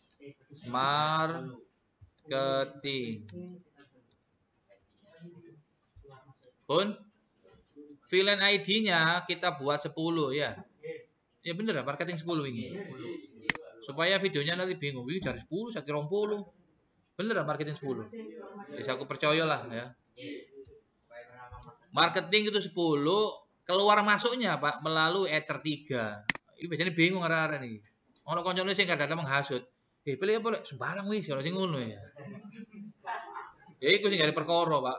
Marketing. Pun VLAN ID-nya kita buat 10 ya. Ya bener ya, marketing 10 ini. Supaya videonya nanti bingung. Wih, cari 10, saya kira 10. Bener ya marketing 10. Bisa aku percaya lah ya. Marketing itu 10, keluar masuknya Pak melalui Ether 3. Ini biasanya bingung arah-arah nih. Ono koncone sing kadang menghasut. Pilih apa sembarang wis kalau sing ngono ya. Ya iku sing gak perkara, Pak.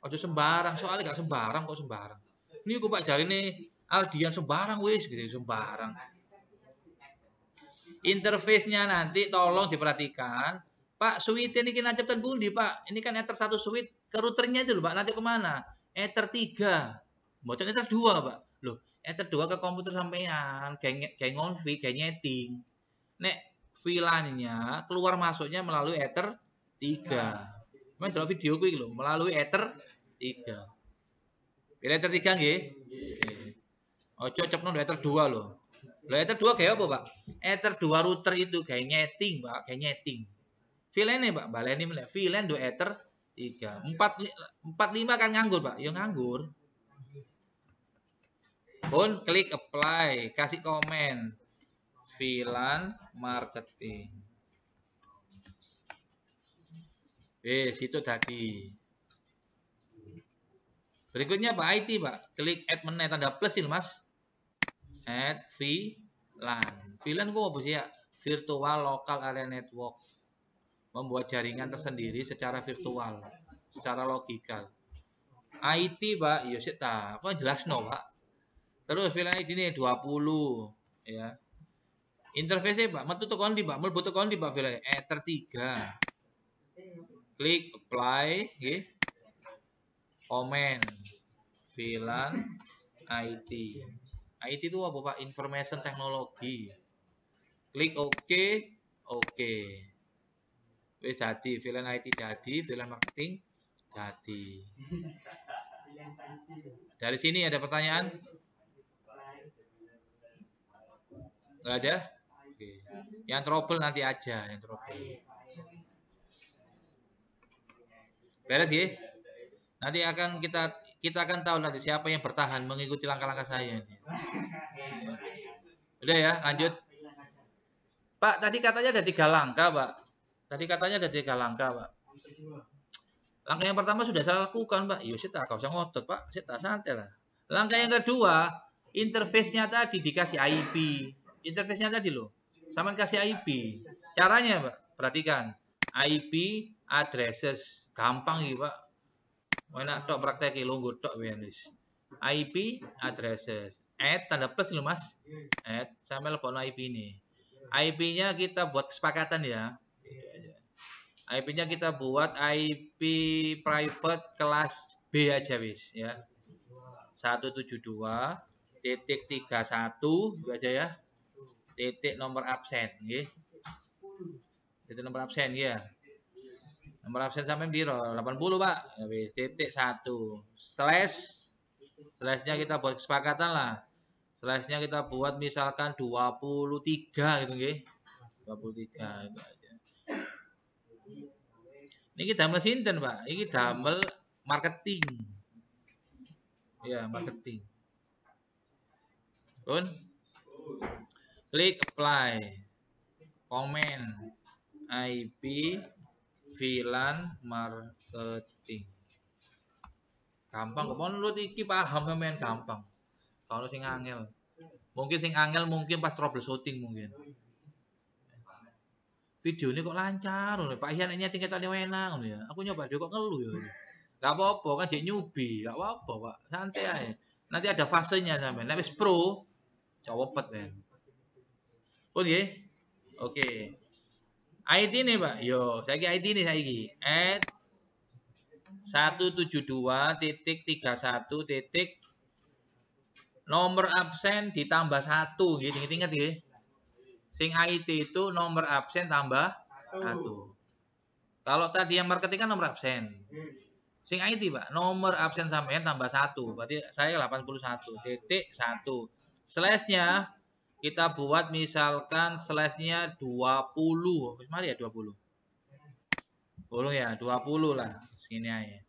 Aja sembarang, soalnya gak sembarang kok sembarang. Ini kok Pak jarine Aldian sembarang wis gitu, sembarang. Interface-nya nanti tolong diperhatikan. Pak, suite ini kita nancep pundi, Pak? Ini kan Ether 1 suite ke routernya itu loh, Pak. Nanti kemana? Ether 3. Bocor Ether 2, Pak. Loh, Ether 2 ke komputer sampean, kayak ngonfig, kayak nyeting. Nek VLAN-nya keluar masuknya melalui Ether 3. Memang delok video kuwi lho, melalui Ether 3. Pilih Ether 3 nggih? Ojo cepno Ether 2 lho. Lah Ether 2 kayak apa, Pak? Ether 2 router itu kayak nyeting, Pak, kayak nyeting. VLAN Pak, baleni meneh. VLAN do Ether 3. 45 kan nganggur, Pak. Ya nganggur. Pun klik apply, kasih komen. VLAN marketing. Itu tadi. Berikutnya Pak IT, Pak. Klik add meneh tanda plus ini, Mas. Add VLAN. VLAN kok apa sih ya? Virtual Local Area Network. Membuat jaringan tersendiri secara virtual, secara logikal. IT, Pak. Ya sik ta. Apa jelas no, Pak. Terus VLAN ID ini 20. ya. Interface Pak, metu tekan di Pak, mlebu tekan di Pak VLAN Ether 3. Klik apply nggih. Comment VLAN IT. IT itu apa Pak? Information Technology. Klik OK, OK. Wis jadi, VLAN IT jadi, VLAN marketing jadi. Dari sini ada pertanyaan? Enggak ada? Oke. Yang trouble nanti aja, yang trouble. Beres ya? Nanti akan kita akan tahu nanti siapa yang bertahan mengikuti langkah-langkah saya. Udah ya, lanjut. Pak, tadi katanya ada 3 langkah, Pak. Tadi katanya ada 3 langkah, Pak. Langkah yang pertama sudah saya lakukan, Pak. Yo, saya tak usah ngotot, Pak. Saya tak santai lah. Langkah yang kedua, interface-nya tadi dikasih IP. Interface-nya tadi loh. Sama kasih IP. Caranya, Pak, perhatikan. IP addresses. Gampang gitu, Pak. Enak tok praktek lungguh tok wis. IP addresses. Add tanda plus loh, Mas. Add sampai lepon IP ini. IP-nya kita buat kesepakatan ya. IP-nya kita buat IP private kelas B aja wis ya. 172.31 juga aja ya. Titik nomor absen nggih. Titik nomor absen ya. Nomor absen sampai biro 80 Pak. Ya wis titik 1 slashnya kita buat kesepakatan lah. Slashnya kita buat misalkan 23 gitu nggih. 23 itu aja. Ini damel sinten, Pak? Ini damel marketing. Ya, marketing. Pun klik apply. Comment IP VLAN marketing. Gampang kok lu iki paham sampean gampang. Kalau sing angel. Mungkin sing angel mungkin pas troubleshooting mungkin. Video ini kok lancar loh. Pak Ian ini tingkatnya enak ya. Aku nyoba juga kok ngeluh ya. Gak apa-apa kan jadi newbie, gak apa-apa Pak. Santai aja. Nanti ada fasenya sampai. Nek wis pro, cowopet kan. Oh ya. Oke. ID nih Pak. Yo, saiki ID nih saiki. Add 172.31 titik nomor absen ditambah 1 nggih, inget-inget nggih. Sing IT itu nomor absen tambah 1. Kalau tadi yang marketing kan nomor absen. Sing IT Pak, nomor absen sampean tambah 1. Berarti saya 81.1. Slashnya kita buat misalkan slashnya 20. Mari ya 20. Bolong ya, 20 lah. Segini aja.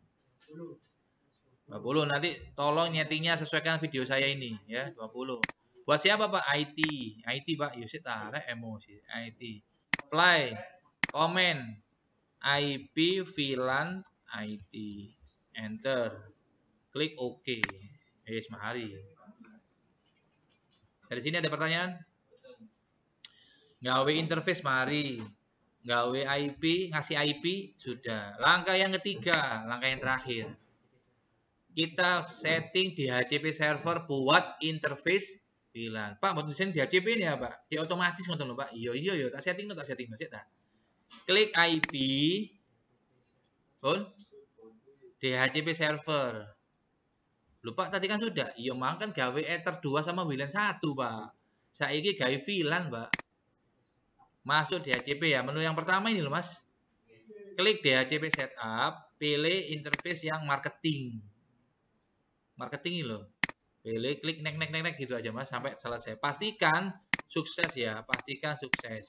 20. Nanti tolong nyetingnya sesuaikan video saya ini ya, 20. Buat siapa Pak? IT. IT Pak, Yusit tarik emosi. IT. Apply. Comment. IP VLAN IT. Enter. Klik OK. Yes, mari. Dari sini ada pertanyaan? Gawe interface mari. Gawe IP, ngasih IP sudah. Langkah yang ketiga, langkah yang terakhir. Kita setting di HCP server buat interface VLAN. Pak, mau tulisan di HCP ini ya, Pak? Di otomatis ngoten lho, Pak. Iya, tak setting tak setting tak. Klik IP. Pun DHCP server. Lupa tadi kan sudah. Iya, mang kan gawe Ether 2 sama WLAN 1, Pak. Saiki gawe VLAN, Pak. Masuk DHCP ya. Menu yang pertama ini loh, Mas. Klik DHCP setup, pilih interface yang marketing. Marketing ini loh. Pilih klik nek gitu aja, Mas, sampai selesai. Pastikan sukses ya, pastikan sukses.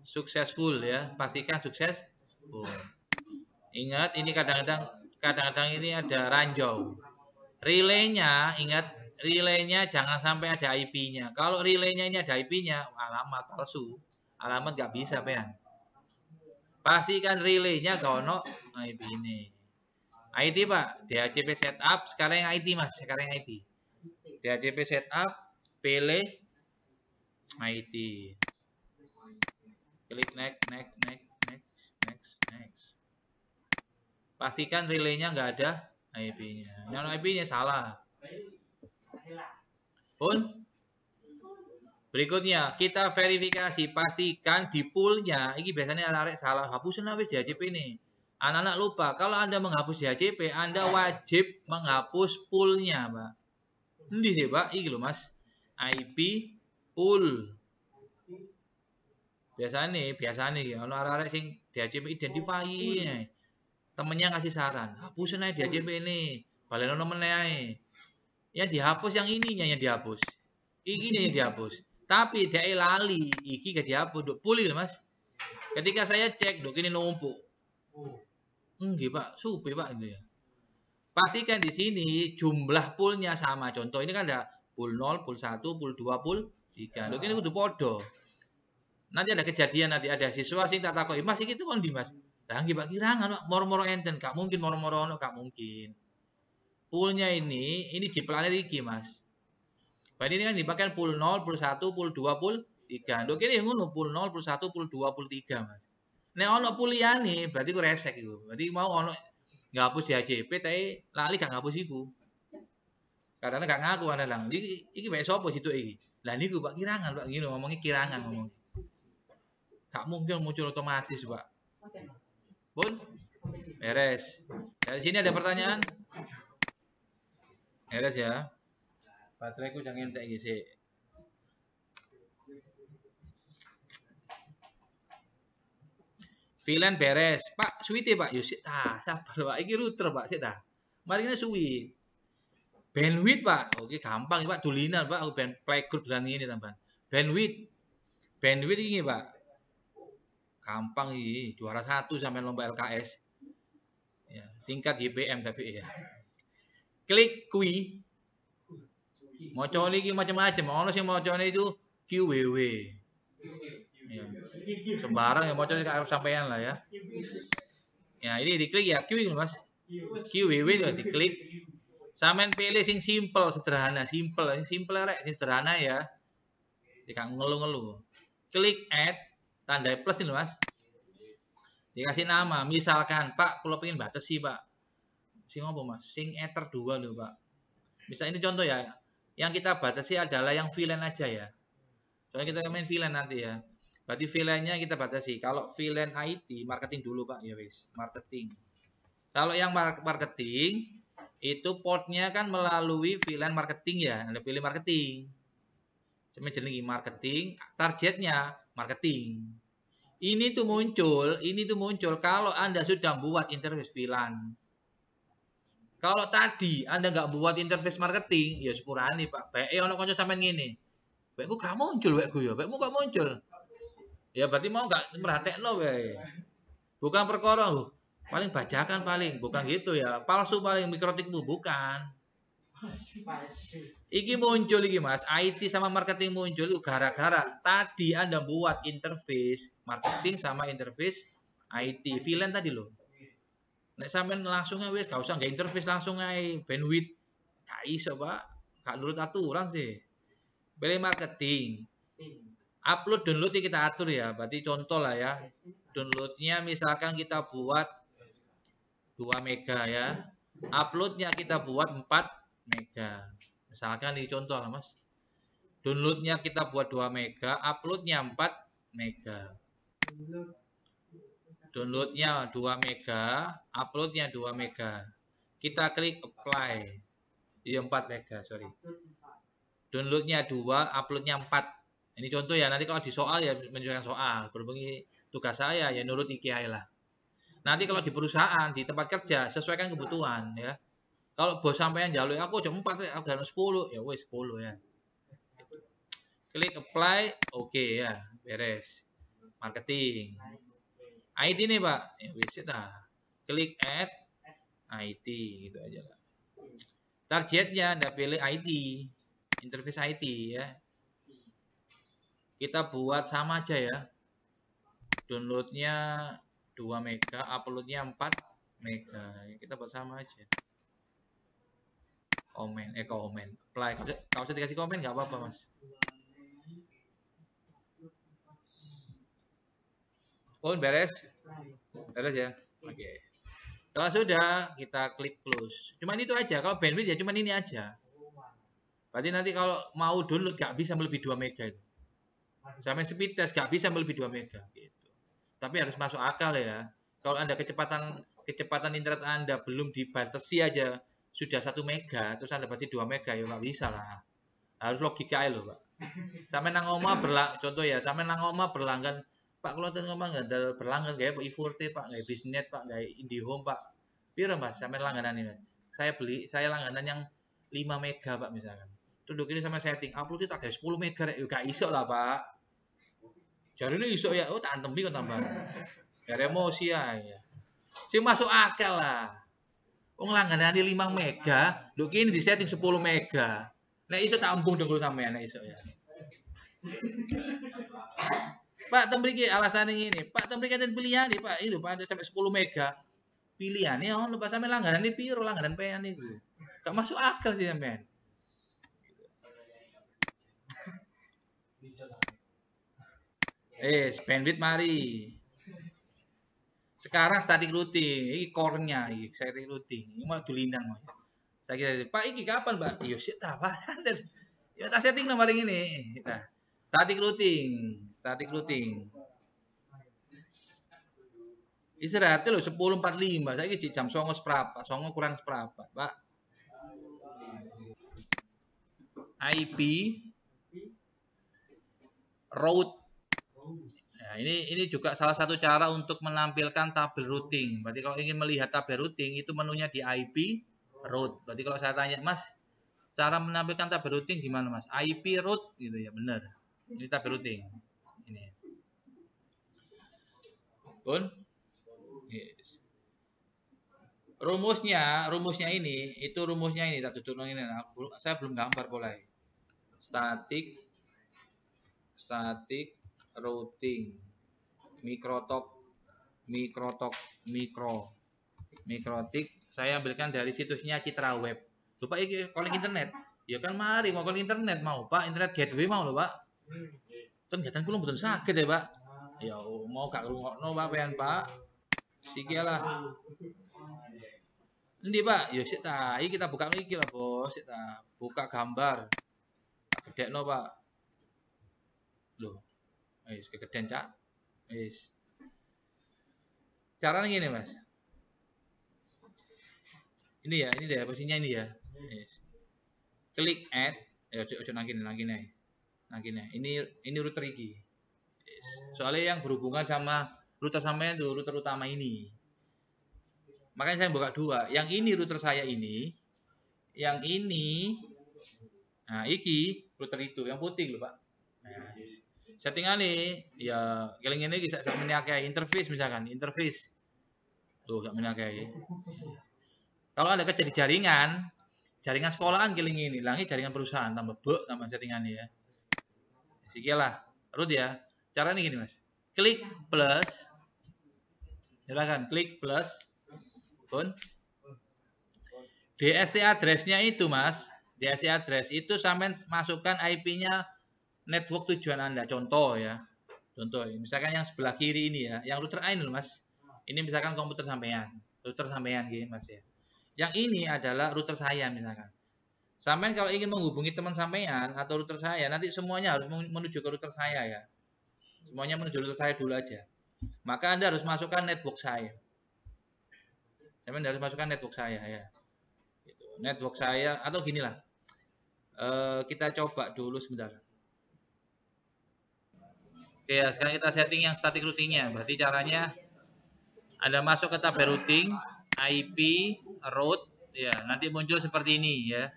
Successful ya, pastikan sukses. Ingat ini kadang-kadang ini ada ranjau. Relaynya, ingat relaynya jangan sampai ada IP-nya. Kalau relaynya ini ada IP-nya, alamat palsu. Alamat nggak bisa, Pean. Pastikan relaynya gak ono IP ini. IT Pak, DHCP setup, sekarang yang IT Mas, sekarang yang IT. DHCP setup, pilih IT. Klik next. Pastikan relaynya nggak ada IP-nya. Yang IP-nya salah. Pun berikutnya kita verifikasi, pastikan di poolnya. Ini biasanya anak salah hapusin habis DHCP ini. Anak-anak lupa, kalau Anda menghapus DHCP, Anda wajib menghapus poolnya, Pak. Ini sih, Pak. Ini loh, Mas. IP pool. Biasanya ya, anak-anak sing DHCP identify. Temennya ngasih saran, hapusin aja DHCP ini. Balenono meneh. Yang dihapus yang ininya yang dihapus. Ini yang dihapus. Tapi dia lali, iki gak dihapus, duk pulih Mas. Ketika saya cek, duk ini numpuk. Enggak Pak, supi Pak itu ya. Pastikan di sini jumlah poolnya sama. Contoh ini kan ada pool 0, pool 1, pool 2, pool 3. Duk ini kudu podo. Nanti ada kejadian, nanti ada siswa sing tak takoi, Mas iki itu kon di Mas. Lah nggih Pak kirangan Pak, moro-moro enten, gak mungkin moro-moro ono, gak mungkin. Poolnya ini dipelani iki Mas. Berarti ini kan dipakai pool 0, pool 1, pool 2, pool 3. Dok ini ngono pool 0, pool 1, pool 2, pool 3, Mas. Nek ono pool liyane berarti ku resek iku. Berarti mau ono ngapus DHCP tapi lali gak ngapus iku. Karena gak ngaku ana lang. Iki wae sapa situ iki? Lah niku Pak kirangan, Pak. Gini ngomongnya kirangan ngomong. Gak mungkin muncul otomatis, Pak. Pun beres. Dari sini ada pertanyaan? Beres ya. Bateraiku jangan entek iki sik. VLAN beres. Pak, suwite Pak. Yo sik ta, sabar Pak. Iki router Pak, sik ta. Mari kita suwi. Bandwidth Pak. Oke, gampang Pak. Dulinan Pak. Aku playgroup dan ini tambahan. Bandwidth. Bandwidth ini Pak. Gampang iki. Juara 1 sampai lomba LKS. Ya, tingkat YPM tapi ya. Klik kui. Mocone iki macam-macam. Ono sing mocone itu QWW. Ya. Sembarang yang mocone sampean lah ya. Ya, ini diklik ya Q ini Mas. QWW itu diklik. Sampean pilih sing simple, sederhana, simple rek, sing sederhana ya. Tidak ngeluh-ngeluh. Klik add, tanda plus ini Mas. Dikasih nama, misalkan Pak, kalau pengen batasi Pak. Sing apa Mas? Sing ether 2 loh Pak. Misal ini contoh ya. Yang kita batasi adalah yang VLAN aja ya. Soalnya kita main VLAN nanti ya. Berarti VLAN-nya kita batasi. Kalau VLAN IT, marketing dulu Pak. Ya wis, marketing. Kalau yang marketing, itu portnya kan melalui VLAN marketing ya. Anda pilih marketing. Cuma jenengi marketing, targetnya marketing. Ini tuh muncul kalau Anda sudah buat interface VLAN. Kalau tadi Anda nggak buat interface marketing, ya sepurane Pak. Bae ono kanca sampean ngene. Baekku gak muncul baekku ya. Baekmu gak muncul. Ya berarti mau nggak merhatekno wae. Bukan perkara loh. Paling bajakan paling, bukan gitu ya. Palsu paling mikrotikmu bukan. Iki muncul iki Mas, IT sama marketing muncul itu gara-gara tadi Anda buat interface marketing sama interface IT. VLAN tadi loh. Nek sampean langsung wis gak usah nggak interface langsung ae bandwidth. Gak iso, Pak. Gak nurut aturan sih. Pilih marketing. Upload download kita atur ya. Berarti contoh lah ya. Downloadnya misalkan kita buat 2 mega ya. Uploadnya kita buat 4 mega. Misalkan ini contoh lah Mas. Downloadnya kita buat 2 mega, uploadnya 4 mega. Downloadnya 2 mega, uploadnya 2 mega. Kita klik apply. Iya 4 mega, sorry. Downloadnya 2, uploadnya 4. Ini contoh ya, nanti kalau di soal ya menunjukkan soal. Berhubungi tugas saya ya nurut IKI lah. Nanti kalau di perusahaan, di tempat kerja, sesuaikan kebutuhan ya. Kalau bos sampean jaluk aku jam 4, aku harus 10, ya wes 10 ya. Klik apply, oke ya, beres. Marketing. IT nih Pak, ya wis dah. Klik add IT gitu aja lah. Targetnya Anda pilih IT, interface IT ya. Kita buat sama aja ya. Downloadnya 2 mega, uploadnya 4 mega. Kita buat sama aja. Komen, apply. Kalau usah dikasih komen nggak apa-apa Mas. Oh beres ya. Oke. Kalau sudah kita klik close. Cuman itu aja. Kalau bandwidth ya cuman ini aja. Berarti nanti kalau mau download nggak bisa melebihi 2 mega itu. Sampai speed test nggak bisa melebihi 2 mega gitu. Tapi harus masuk akal ya. Kalau Anda kecepatan internet Anda belum dibatasi aja sudah 1 mega, terus Anda pasti 2 mega ya nggak bisa lah. Harus logika loh, Pak. Sampai nang oma contoh ya, sampai nang oma berlangganan, Pak kalau teng omah nggak ada berlangganan kayak Pak iForte, Pak, kayak Bisnet, Pak, kayak IndiHome, Pak. Piro Mas, sampai langganan ini. Saya langganan yang 5 mega, Pak, misalkan. Terus ini sama setting, upload itu tak kayak 10 mega rek, gak iso lah, Pak. Jadi ini iso ya, oh tak antembi kok tambah. Gak emosi ya. Sih masuk akal lah. Wong langganan 5 mega, nduk ini di setting 10 mega. Nek iso tak ambung dengkul sampean nek iso ya. Pak tembriki alasannya ini. Pak tembriki ada pilihan nih Pak. Ini Pak sampai 10 mega. Pilihannya on lupa sampai langganan ini piro langganan pean itu. Gak masuk akal sih sampean. Bandwidth mari. Sekarang static routing, ini core-nya, ini static routing. Ini malah dulinang. Saya kira, Pak, ini kapan, Pak? Yo sih tak apa. Ya tak setting nomor ini. Nah, static routing. Istirahatnya loh 10.45. Saya ini jam 09.00 seperempat, 09.00 kurang seperempat, Pak. IP route. Nah, ini juga salah satu cara untuk menampilkan tabel routing. Berarti kalau ingin melihat tabel routing itu menunya di IP route. Berarti kalau saya tanya, Mas, cara menampilkan tabel routing gimana, Mas? IP route gitu ya, benar. Ini tabel routing. Ini. Pun yes. Rumusnya ini tak tutup ini. Saya belum gambar boleh. Static routing mikrotik saya ambilkan dari situsnya Citra Web. Lupa ini calling internet. Ya kan mari mau calling internet mau Pak, internet gateway mau lho Pak. Ternyata kula mboten saged ya Pak. Ya mau gak ngrungokno Pak pean Pak. Siki lah. Endi Pak? Ya sik ta, iki kita buka iki lah Bos, sik ta. Buka gambar. Gedekno Pak. Loh. Wis kegeden Cak. Wis. Caranya gini Mas. Ini ya posisinya ini ya. Yes. Klik add, ya ojo nangkin nih. Ini router iki. Yes. Soalnya yang berhubungan sama router sampean itu router utama ini. Makanya saya buka dua. Yang ini router saya ini, yang ini, nah iki router itu yang putih loh Pak. Nah, settingan nih, ya keling ini bisa menyangkai interface misalkan, interface. Tuh gak menyangkai. Kalau ada kerja di jaringan sekolahan keling ini, langi jaringan perusahaan tambah settingan ya. Sekialah, root ya. Caranya gini Mas. Klik plus. Silakan klik plus. Pun. DSC address-nya itu Mas. DSC address itu sampai masukkan IP-nya network tujuan Anda. Contoh ya. Contoh, misalkan yang sebelah kiri ini ya, yang router A ini loh Mas. Ini misalkan komputer sampean. Router sampean gitu Mas ya. Yang ini adalah router saya misalkan. Sampean kalau ingin menghubungi teman sampean atau router saya, nanti semuanya harus menuju ke router saya ya. Semuanya menuju router saya dulu aja. Maka Anda harus masukkan network saya. Sampean harus masukkan network saya ya. Gitu. Network saya atau ginilah. Kita coba dulu sebentar. Oke ya, sekarang kita setting yang static routingnya. Berarti caranya Anda masuk ke tabel routing, IP, route, ya nanti muncul seperti ini ya.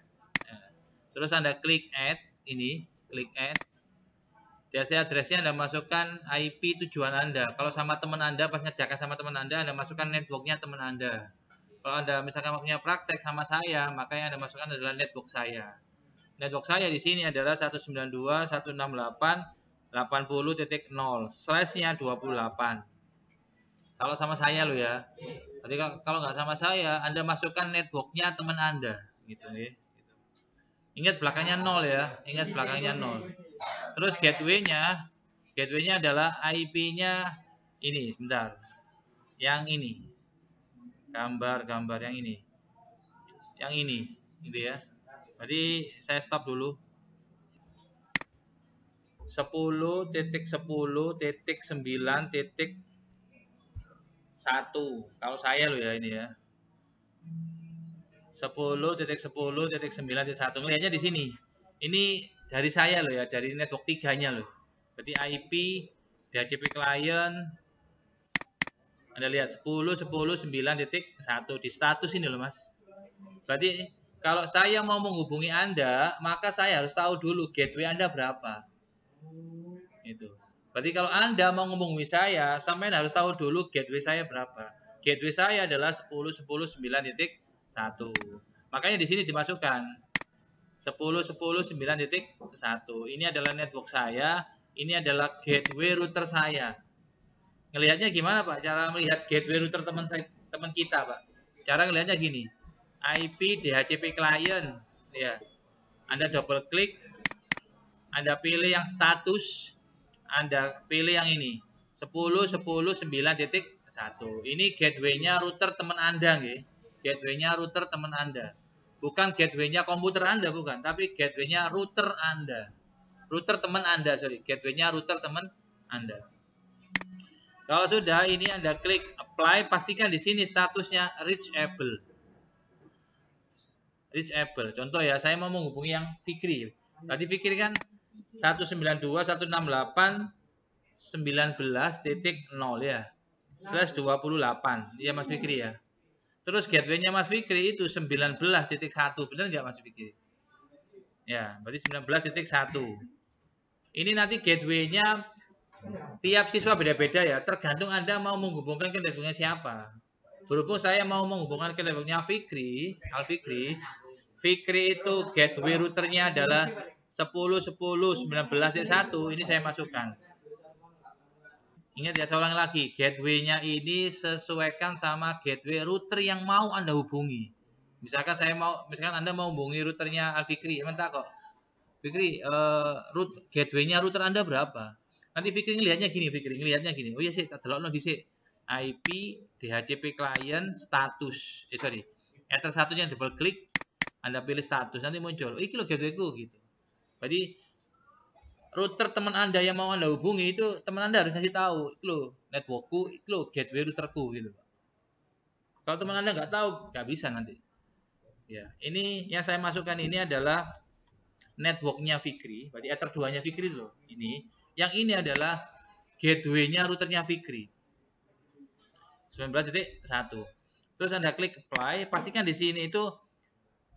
Terus Anda klik add, ini klik add. DSC address-nya Anda masukkan IP tujuan Anda. Kalau sama teman Anda pas ngejakan sama teman Anda masukkan networknya teman Anda. Kalau Anda misalkan punya praktek sama saya, maka yang Anda masukkan adalah network saya. Network saya di sini adalah 192.168.80.0/nya 28. Kalau sama saya lo ya. Jadi kalau nggak sama saya, Anda masukkan networknya teman Anda, gitu ya. Ingat belakangnya 0 ya, ingat belakangnya 0. Terus gateway-nya adalah IP-nya ini, sebentar. Yang ini. Gambar yang ini. Yang ini, gitu ya. Berarti saya stop dulu. 10.10.9.1 kalau saya loh ya ini ya. 10.10.9.1 ngelihatnya di sini. Ini dari saya loh ya, dari network 3-nya loh. Berarti IP, DHCP client, Anda lihat 10.10.9.1 di status ini loh Mas. Berarti kalau saya mau menghubungi Anda, maka saya harus tahu dulu gateway Anda berapa. Itu. Berarti kalau Anda mau menghubungi saya, sampai harus tahu dulu gateway saya berapa. Gateway saya adalah 10.10.9.1. Makanya di sini dimasukkan 10.10.9.1. Ini adalah network saya, ini adalah gateway router saya. Ngelihatnya gimana Pak? Cara melihat gateway router teman kita Pak. Cara ngelihatnya gini. IP DHCP client ya. Anda double klik, Anda pilih yang status, Anda pilih yang ini 10.10.9.1. Ini gateway-nya router teman Anda nggih. Gateway-nya router teman Anda. Bukan gateway-nya komputer Anda bukan, tapi gateway-nya router Anda. Router teman Anda, sorry. Gateway-nya router teman Anda. Kalau sudah ini Anda klik apply, pastikan di sini statusnya reachable. Reachable. Contoh ya, saya mau menghubungi yang Fikri. Tadi Fikri kan 192.168.19.0 ya. /28. Iya Mas Fikri ya. Terus gateway-nya Mas Fikri itu 19.1. Benar nggak Mas Fikri? Ya, berarti 19.1. Ini nanti gateway-nya tiap siswa beda-beda ya. Tergantung Anda mau menghubungkan ke networknya siapa. Berhubung saya mau menghubungkan ke networknya Fikri, Al-Fikri. Fikri itu gateway routernya adalah 10.10.19.1. Ini saya masukkan. Ingat ya, saya ulang lagi. Gateway-nya ini sesuaikan sama gateway router yang mau Anda hubungi. Misalkan Anda mau hubungi routernya Al-Fikri, entah kok. Fikri, gateway-nya router Anda berapa? Nanti Fikri ngelihatnya gini. Oh iya sih, tak delokno dhisik. IP, DHCP client, status. Ether satunya double klik, Anda pilih status, nanti muncul. Iki lo gatewayku gitu. Jadi router teman Anda yang mau Anda hubungi itu teman Anda harus ngasih tahu, itu lo networkku, itu lo gateway routerku gitu. Kalau teman Anda nggak tahu, nggak bisa nanti. Ya, ini yang saya masukkan ini adalah networknya Fikri, berarti Ether 2-nya Fikri loh. Ini, yang ini adalah gateway-nya routernya Fikri. 19.1. Terus Anda klik apply, pastikan di sini itu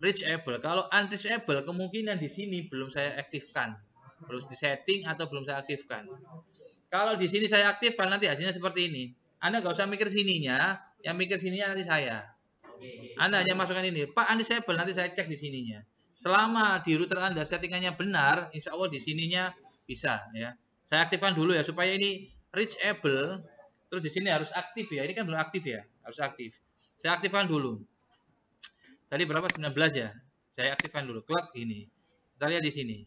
reachable. Kalau unreachable, kemungkinan di sini belum saya aktifkan. Belum di setting atau belum saya aktifkan. Kalau di sini saya aktifkan, nanti hasilnya seperti ini. Anda nggak usah mikir sininya, yang mikir sininya nanti saya. Anda hanya masukkan ini, Pak unreachable, nanti saya cek di sininya. Selama di router Anda settingannya benar, insya Allah di sininya bisa ya. Saya aktifkan dulu ya supaya ini reachable. Terus di sini harus aktif ya. Ini kan belum aktif ya, harus aktif. Saya aktifkan dulu. Tadi berapa? 19 ya. Saya aktifkan dulu. Klik ini. Kita lihat di sini.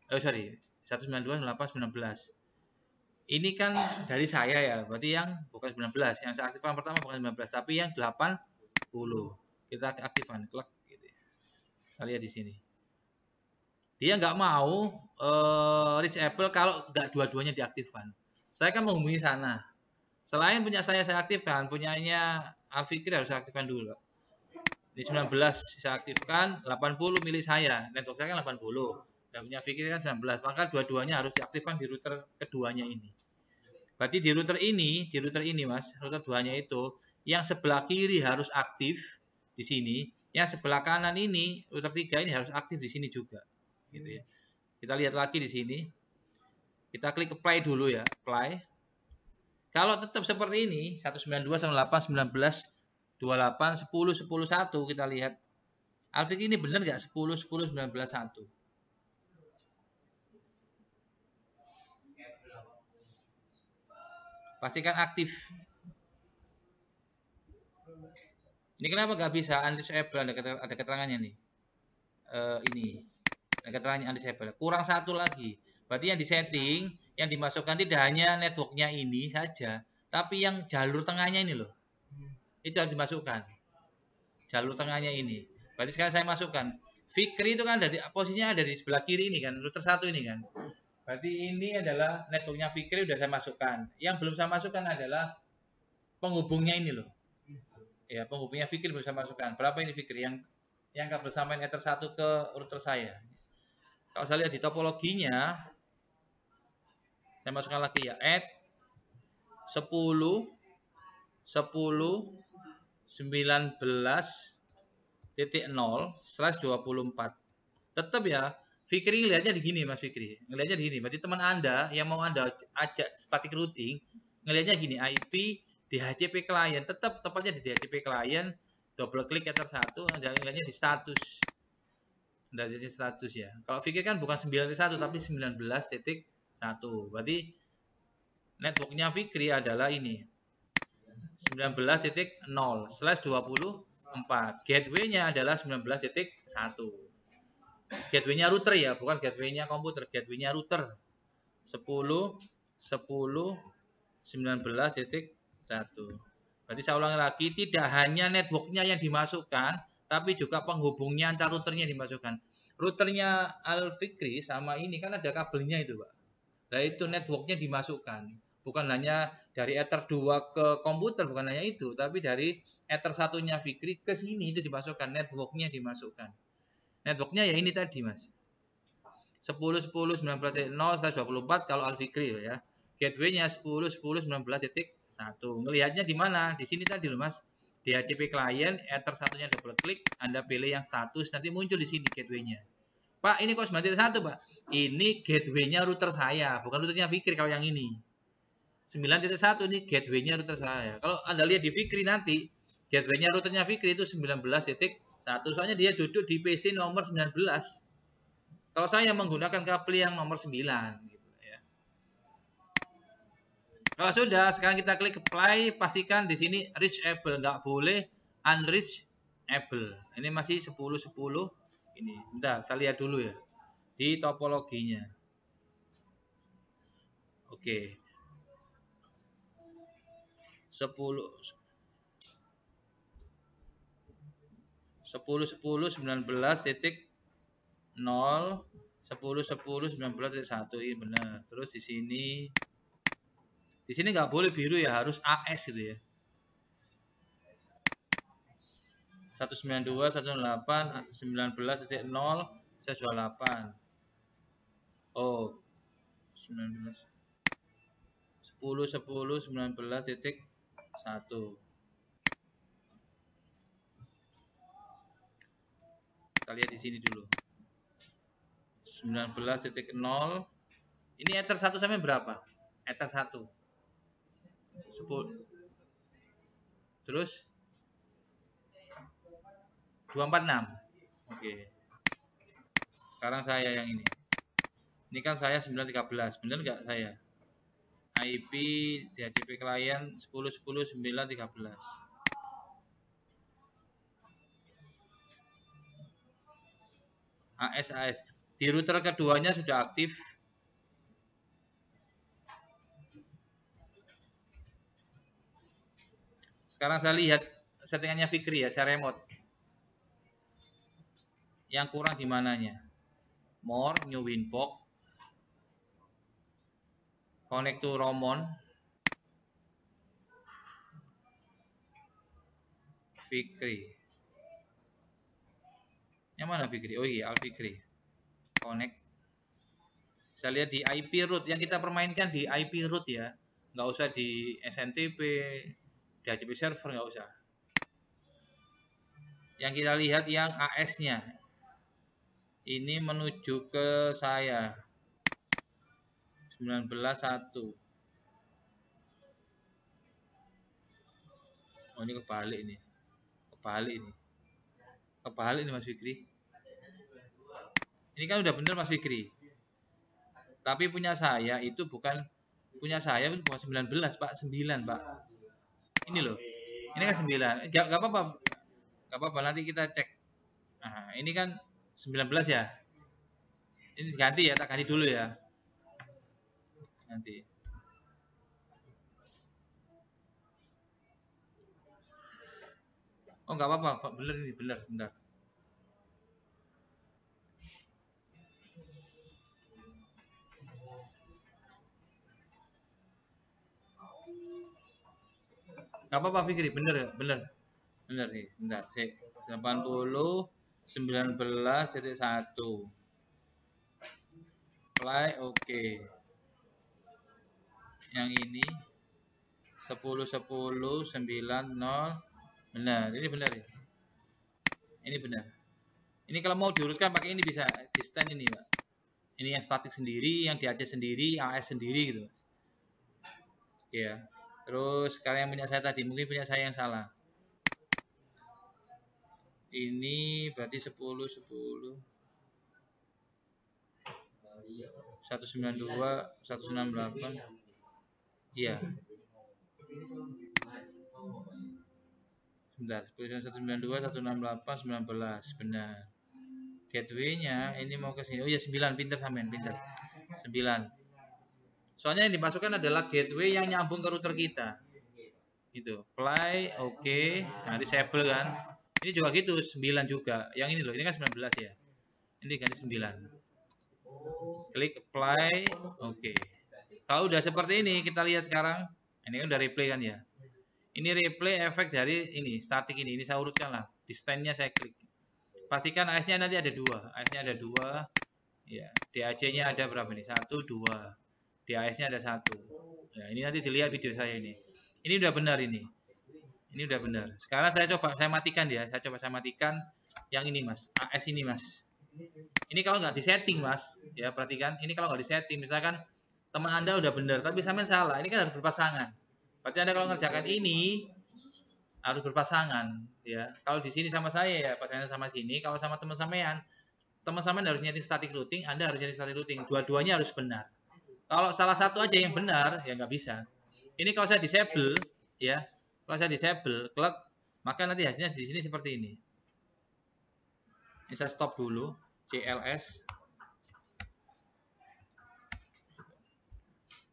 Oh sorry, 192.168.19. Ini kan dari saya ya. Berarti yang bukan 19. Yang saya aktifkan pertama bukan 19, tapi yang 80. Kita aktifkan. Klik. Gitu. Kita lihat di sini. Dia nggak mau reachable kalau nggak dua-duanya diaktifkan. Saya kan menghubungi sana. Selain punya saya aktifkan, punyanya Al-Fikri harus saya aktifkan dulu. Di 19 saya aktifkan, 80 milik saya. Network saya kan 80. Dan punya Fikri kan 19. Maka dua-duanya harus diaktifkan di router keduanya ini. Berarti di router ini Mas, router 2-nya itu, yang sebelah kiri harus aktif di sini, yang sebelah kanan ini, router 3 ini harus aktif di sini juga. Gitu ya. Kita lihat lagi di sini. Kita klik apply dulu ya, apply. Kalau tetap seperti ini, 192.168.19.28, 10.10.1 kita lihat. Al-Fikri ini benar nggak 10.10.19.1? Pastikan aktif. Ini kenapa nggak bisa undisable? Ada keterangannya nih. Ini ada keterangannya undisable. Kurang satu lagi. Berarti yang disetting, yang dimasukkan tidak hanya networknya ini saja, tapi yang jalur tengahnya ini loh. Itu harus dimasukkan. Jalur tengahnya ini. Berarti sekarang saya masukkan Fikri itu kan ada posisinya ada di sebelah kiri ini kan, router 1 ini kan. Berarti ini adalah networknya Fikri udah saya masukkan. Yang belum saya masukkan adalah penghubungnya ini loh. Ya, penghubungnya Fikri belum saya masukkan. Berapa ini Fikri yang kabel sampai Ether 1 ke router saya. Kalau saya lihat di topologinya, saya masukkan lagi ya, add 10 19.0/24. Tetap ya, Fikri ngelihatnya di gini Mas Fikri. Ngelihatnya di gini. Berarti teman Anda yang mau Anda ajak static routing, ngelihatnya gini, IP DHCP client, tetap tepatnya di DHCP client, double klik Ether 1, ngelihatnya di status. Dari status ya. Kalau Fikri kan bukan 9.1 tapi 19.1. Berarti networknya Fikri adalah ini. 19.0/24. Gateway-nya adalah 19.1. Gateway-nya router ya, bukan gateway-nya komputer, gateway-nya router. 10 10 19.1. Berarti saya ulangi lagi, tidak hanya networknya yang dimasukkan, tapi juga penghubungnya antar routernya dimasukkan. Routernya Al Fikri sama ini kan ada kabelnya itu, Pak. Nah, itu networknya dimasukkan. Bukan hanya dari Ether 2 ke komputer, bukan hanya itu, tapi dari Ether 1-nya Fikri ke sini itu dimasukkan, networknya dimasukkan. Networknya ya ini tadi, Mas. 10.10.19.0/24 kalau Al Fikri ya. Gateway-nya 10.10.19.1. Ngelihatnya di mana? Di sini tadi loh, Mas. DHCP client, Ether 1-nya double klik, Anda pilih yang status, nanti muncul di sini gateway-nya. Pak, ini kok 9.1, Pak? Ini gateway-nya router saya, bukan routernya Fikri kalau yang ini. 9.1 ini gateway-nya router saya. Kalau Anda lihat di Fikri nanti, gateway-nya routernya Fikri itu 19.1. Soalnya dia duduk di PC nomor 19. Kalau saya menggunakan kabel yang nomor 9. Gitu ya. Kalau sudah, sekarang kita klik apply, pastikan di sini reachable, nggak boleh unreachable. Ini masih 10.10. Ini, bentar, saya lihat dulu ya di topologinya. Oke. 10 10.10.19.0 10.10.19.1 ini benar. Terus di sini nggak boleh biru ya, harus AS gitu ya. 192 108 19.0 128. Oh, 19 10 10 19.1. Kita lihat di sini dulu. 19.0. Ini Ether 1 sampai berapa? Ether 1. 10. Terus 246. Oke. Sekarang saya yang ini. Ini kan saya 913. Benar nggak saya? IP DHCP client 10.10.9.13. AS. Di router keduanya sudah aktif. Sekarang saya lihat settingannya Fikri ya, saya remote. Yang kurang di mananya? More, new winbox, connect to Romon, Fikri. Yang mana Fikri? Oh iya, Al Fikri. Connect. Saya lihat di IP root yang kita permainkan di IP root ya. Nggak usah di SNTP, DHCP server nggak usah. Yang kita lihat yang AS-nya. Ini menuju ke saya. 19.1. Oh ini kebalik ini. Kebalik ini Mas Fikri. Ini kan udah bener Mas Fikri. Tapi punya saya itu bukan 19 Pak, 9 Pak. Ini loh. Ini kan 9. Enggak apa-apa. Enggak apa-apa nanti kita cek. Nah, ini kan 19 ya. Ini ganti ya, tak ganti dulu ya. Nanti. Oh, enggak apa-apa, Pak. Bener ini, bener, bentar. Gak apa-apa Fikri, bener nih, bentar, 80 19,1 apply, oke. Yang ini 10 10 90, benar, ini benar ya. Ini benar. Ini kalau mau diurutkan pakai ini bisa di stand ini, Pak. Ini yang statik sendiri, yang DAC sendiri, AS sendiri gitu. Ya. Terus kalian punya saya tadi, mungkin punya saya yang salah. Ini berarti 10 10 192 168. Iya. Sebentar, 192 168 19, benar. Gateway-nya ini mau ke sini. Oh ya 9, pinter sampean, pinter. 9. Soalnya yang dimasukkan adalah gateway yang nyambung ke router kita. Gitu. Apply, oke. Nah, disable kan. Ini juga gitu, 9 juga. Yang ini loh, ini kan 19 ya. Ini ganti 9. Klik apply, oke. Kalau udah seperti ini, kita lihat sekarang. Ini kan udah replay kan ya. Ini replay efek dari ini, statik ini. Ini saya urutkan lah. Di stand-nya saya klik. Pastikan AS-nya nanti ada 2. AS-nya ada 2. Ya, DAC-nya ada berapa nih? 1, 2. DAS-nya ada 1. Ya, ini nanti dilihat video saya ini. Ini udah benar ini. Ini udah benar. Sekarang saya matikan ya. Saya matikan yang ini, Mas. AS ini, Mas. Ini kalau nggak disetting, Mas. Ya, perhatikan. Ini kalau nggak disetting, misalkan teman Anda udah benar, tapi sampean salah. Ini kan harus berpasangan. Berarti Anda kalau ngerjakan ini harus berpasangan, ya. Kalau di sini sama saya ya, pasangannya sama sini. Kalau sama teman sampean harus nyeting static routing, Anda harus nyeting static routing. Dua-duanya harus benar. Kalau salah satu aja yang benar, ya nggak bisa. Ini kalau saya disable, ya. Kalau saya disable, klik, maka nanti hasilnya di sini seperti ini. Ini saya stop dulu, CLS.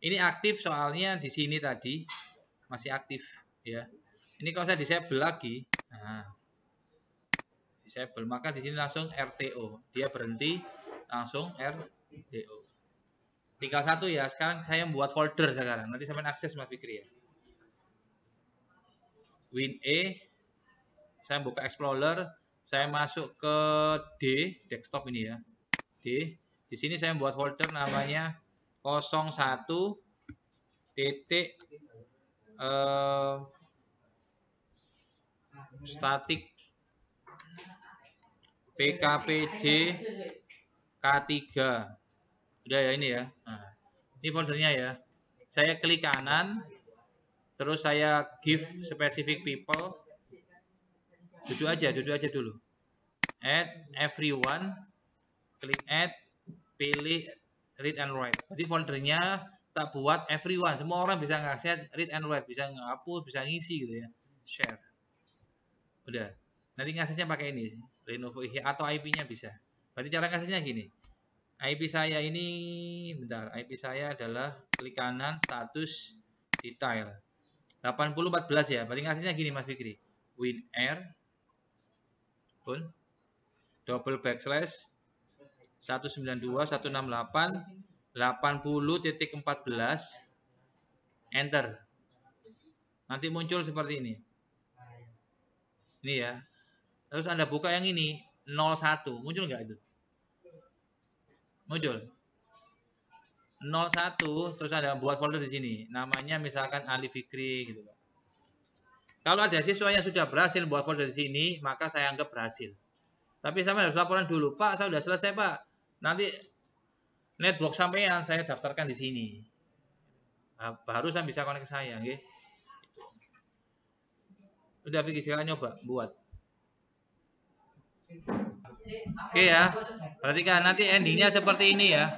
Ini aktif soalnya di sini tadi masih aktif, ya. Ini kalau saya disable lagi, nah, disable, maka di sini langsung RTO, dia berhenti, langsung RTO. Tinggal satu ya. Sekarang saya membuat folder sekarang. Nanti sampai akses Mas Fikri ya. WinE. Saya buka Explorer. Saya masuk ke D, desktop ini ya. D. Di sini saya membuat folder namanya 01 titik static PKPJ K3. Udah ya ini ya. Nah, ini foldernya ya. Saya klik kanan, terus saya give specific people. Duduk aja dulu. Add everyone, klik add, pilih read and write. Jadi foldernya tak buat everyone, semua orang bisa ngakses read and write, bisa ngapus, bisa ngisi gitu ya. Share. Udah. Nanti ngaksesnya pakai ini, Lenovo atau IP-nya bisa. Berarti cara ngaksesnya gini. IP saya ini, bentar, IP saya adalah klik kanan, status, detail. 8014 ya, berarti ngaksesnya gini Mas Fikri. WinR, pun, double backslash, 192.168.80.14, enter. Nanti muncul seperti ini. Ini ya. Terus Anda buka yang ini, 01, muncul nggak itu? Muncul. 01, terus Anda buat folder di sini. Namanya misalkan Ali Fikri gitu. Kalau ada siswa yang sudah berhasil buat folder di sini, maka saya anggap berhasil. Tapi sama harus laporan dulu, Pak, saya sudah selesai, Pak. Nanti network sampean saya daftarkan di sini. Nah, baru saya bisa connect ke saya, nggih. Udah Fikri, silakan nyoba buat. Oke ya. Perhatikan nanti endingnya seperti ini ya.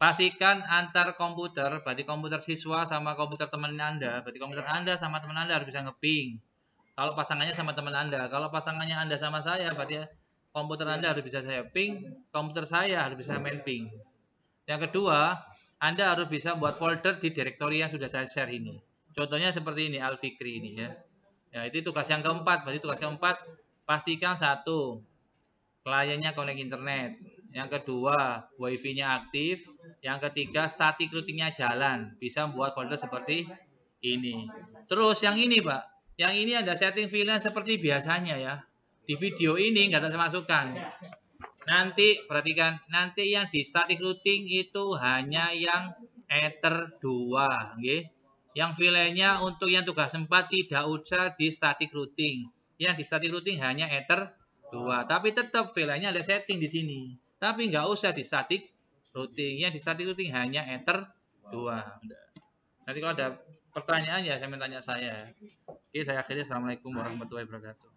Pastikan antar komputer, berarti komputer siswa sama komputer teman Anda, berarti komputer Anda sama teman Anda harus bisa ngeping. Kalau pasangannya sama teman Anda, kalau pasangannya Anda sama saya, berarti komputer Anda harus bisa saya ping, komputer saya harus bisa main ping. Yang kedua, Anda harus bisa buat folder di direktori yang sudah saya share ini. Contohnya seperti ini, Al-Fikri ini ya. Ya, itu tugas yang keempat, berarti tugas keempat, pastikan satu, kliennya connect internet. Yang kedua, wifi-nya aktif. Yang ketiga, static routing-nya jalan. Bisa membuat folder seperti Ini. Terus yang ini Pak, yang ini ada setting VLAN seperti biasanya ya. Di video ini nggak saya masukkan. Nanti perhatikan, nanti yang di static routing itu hanya yang Ether 2, okay? Yang VLAN-nya untuk yang tugas 4 tidak usah di static routing. Yang di static routing hanya Ether 2, tapi tetap VLAN-nya ada setting di sini. Tapi nggak usah di static routing. Yang di static routing hanya Ether 2. Nanti kalau ada pertanyaan ya saya tanya saya. Oke, saya akhiri. Assalamualaikum warahmatullahi wabarakatuh.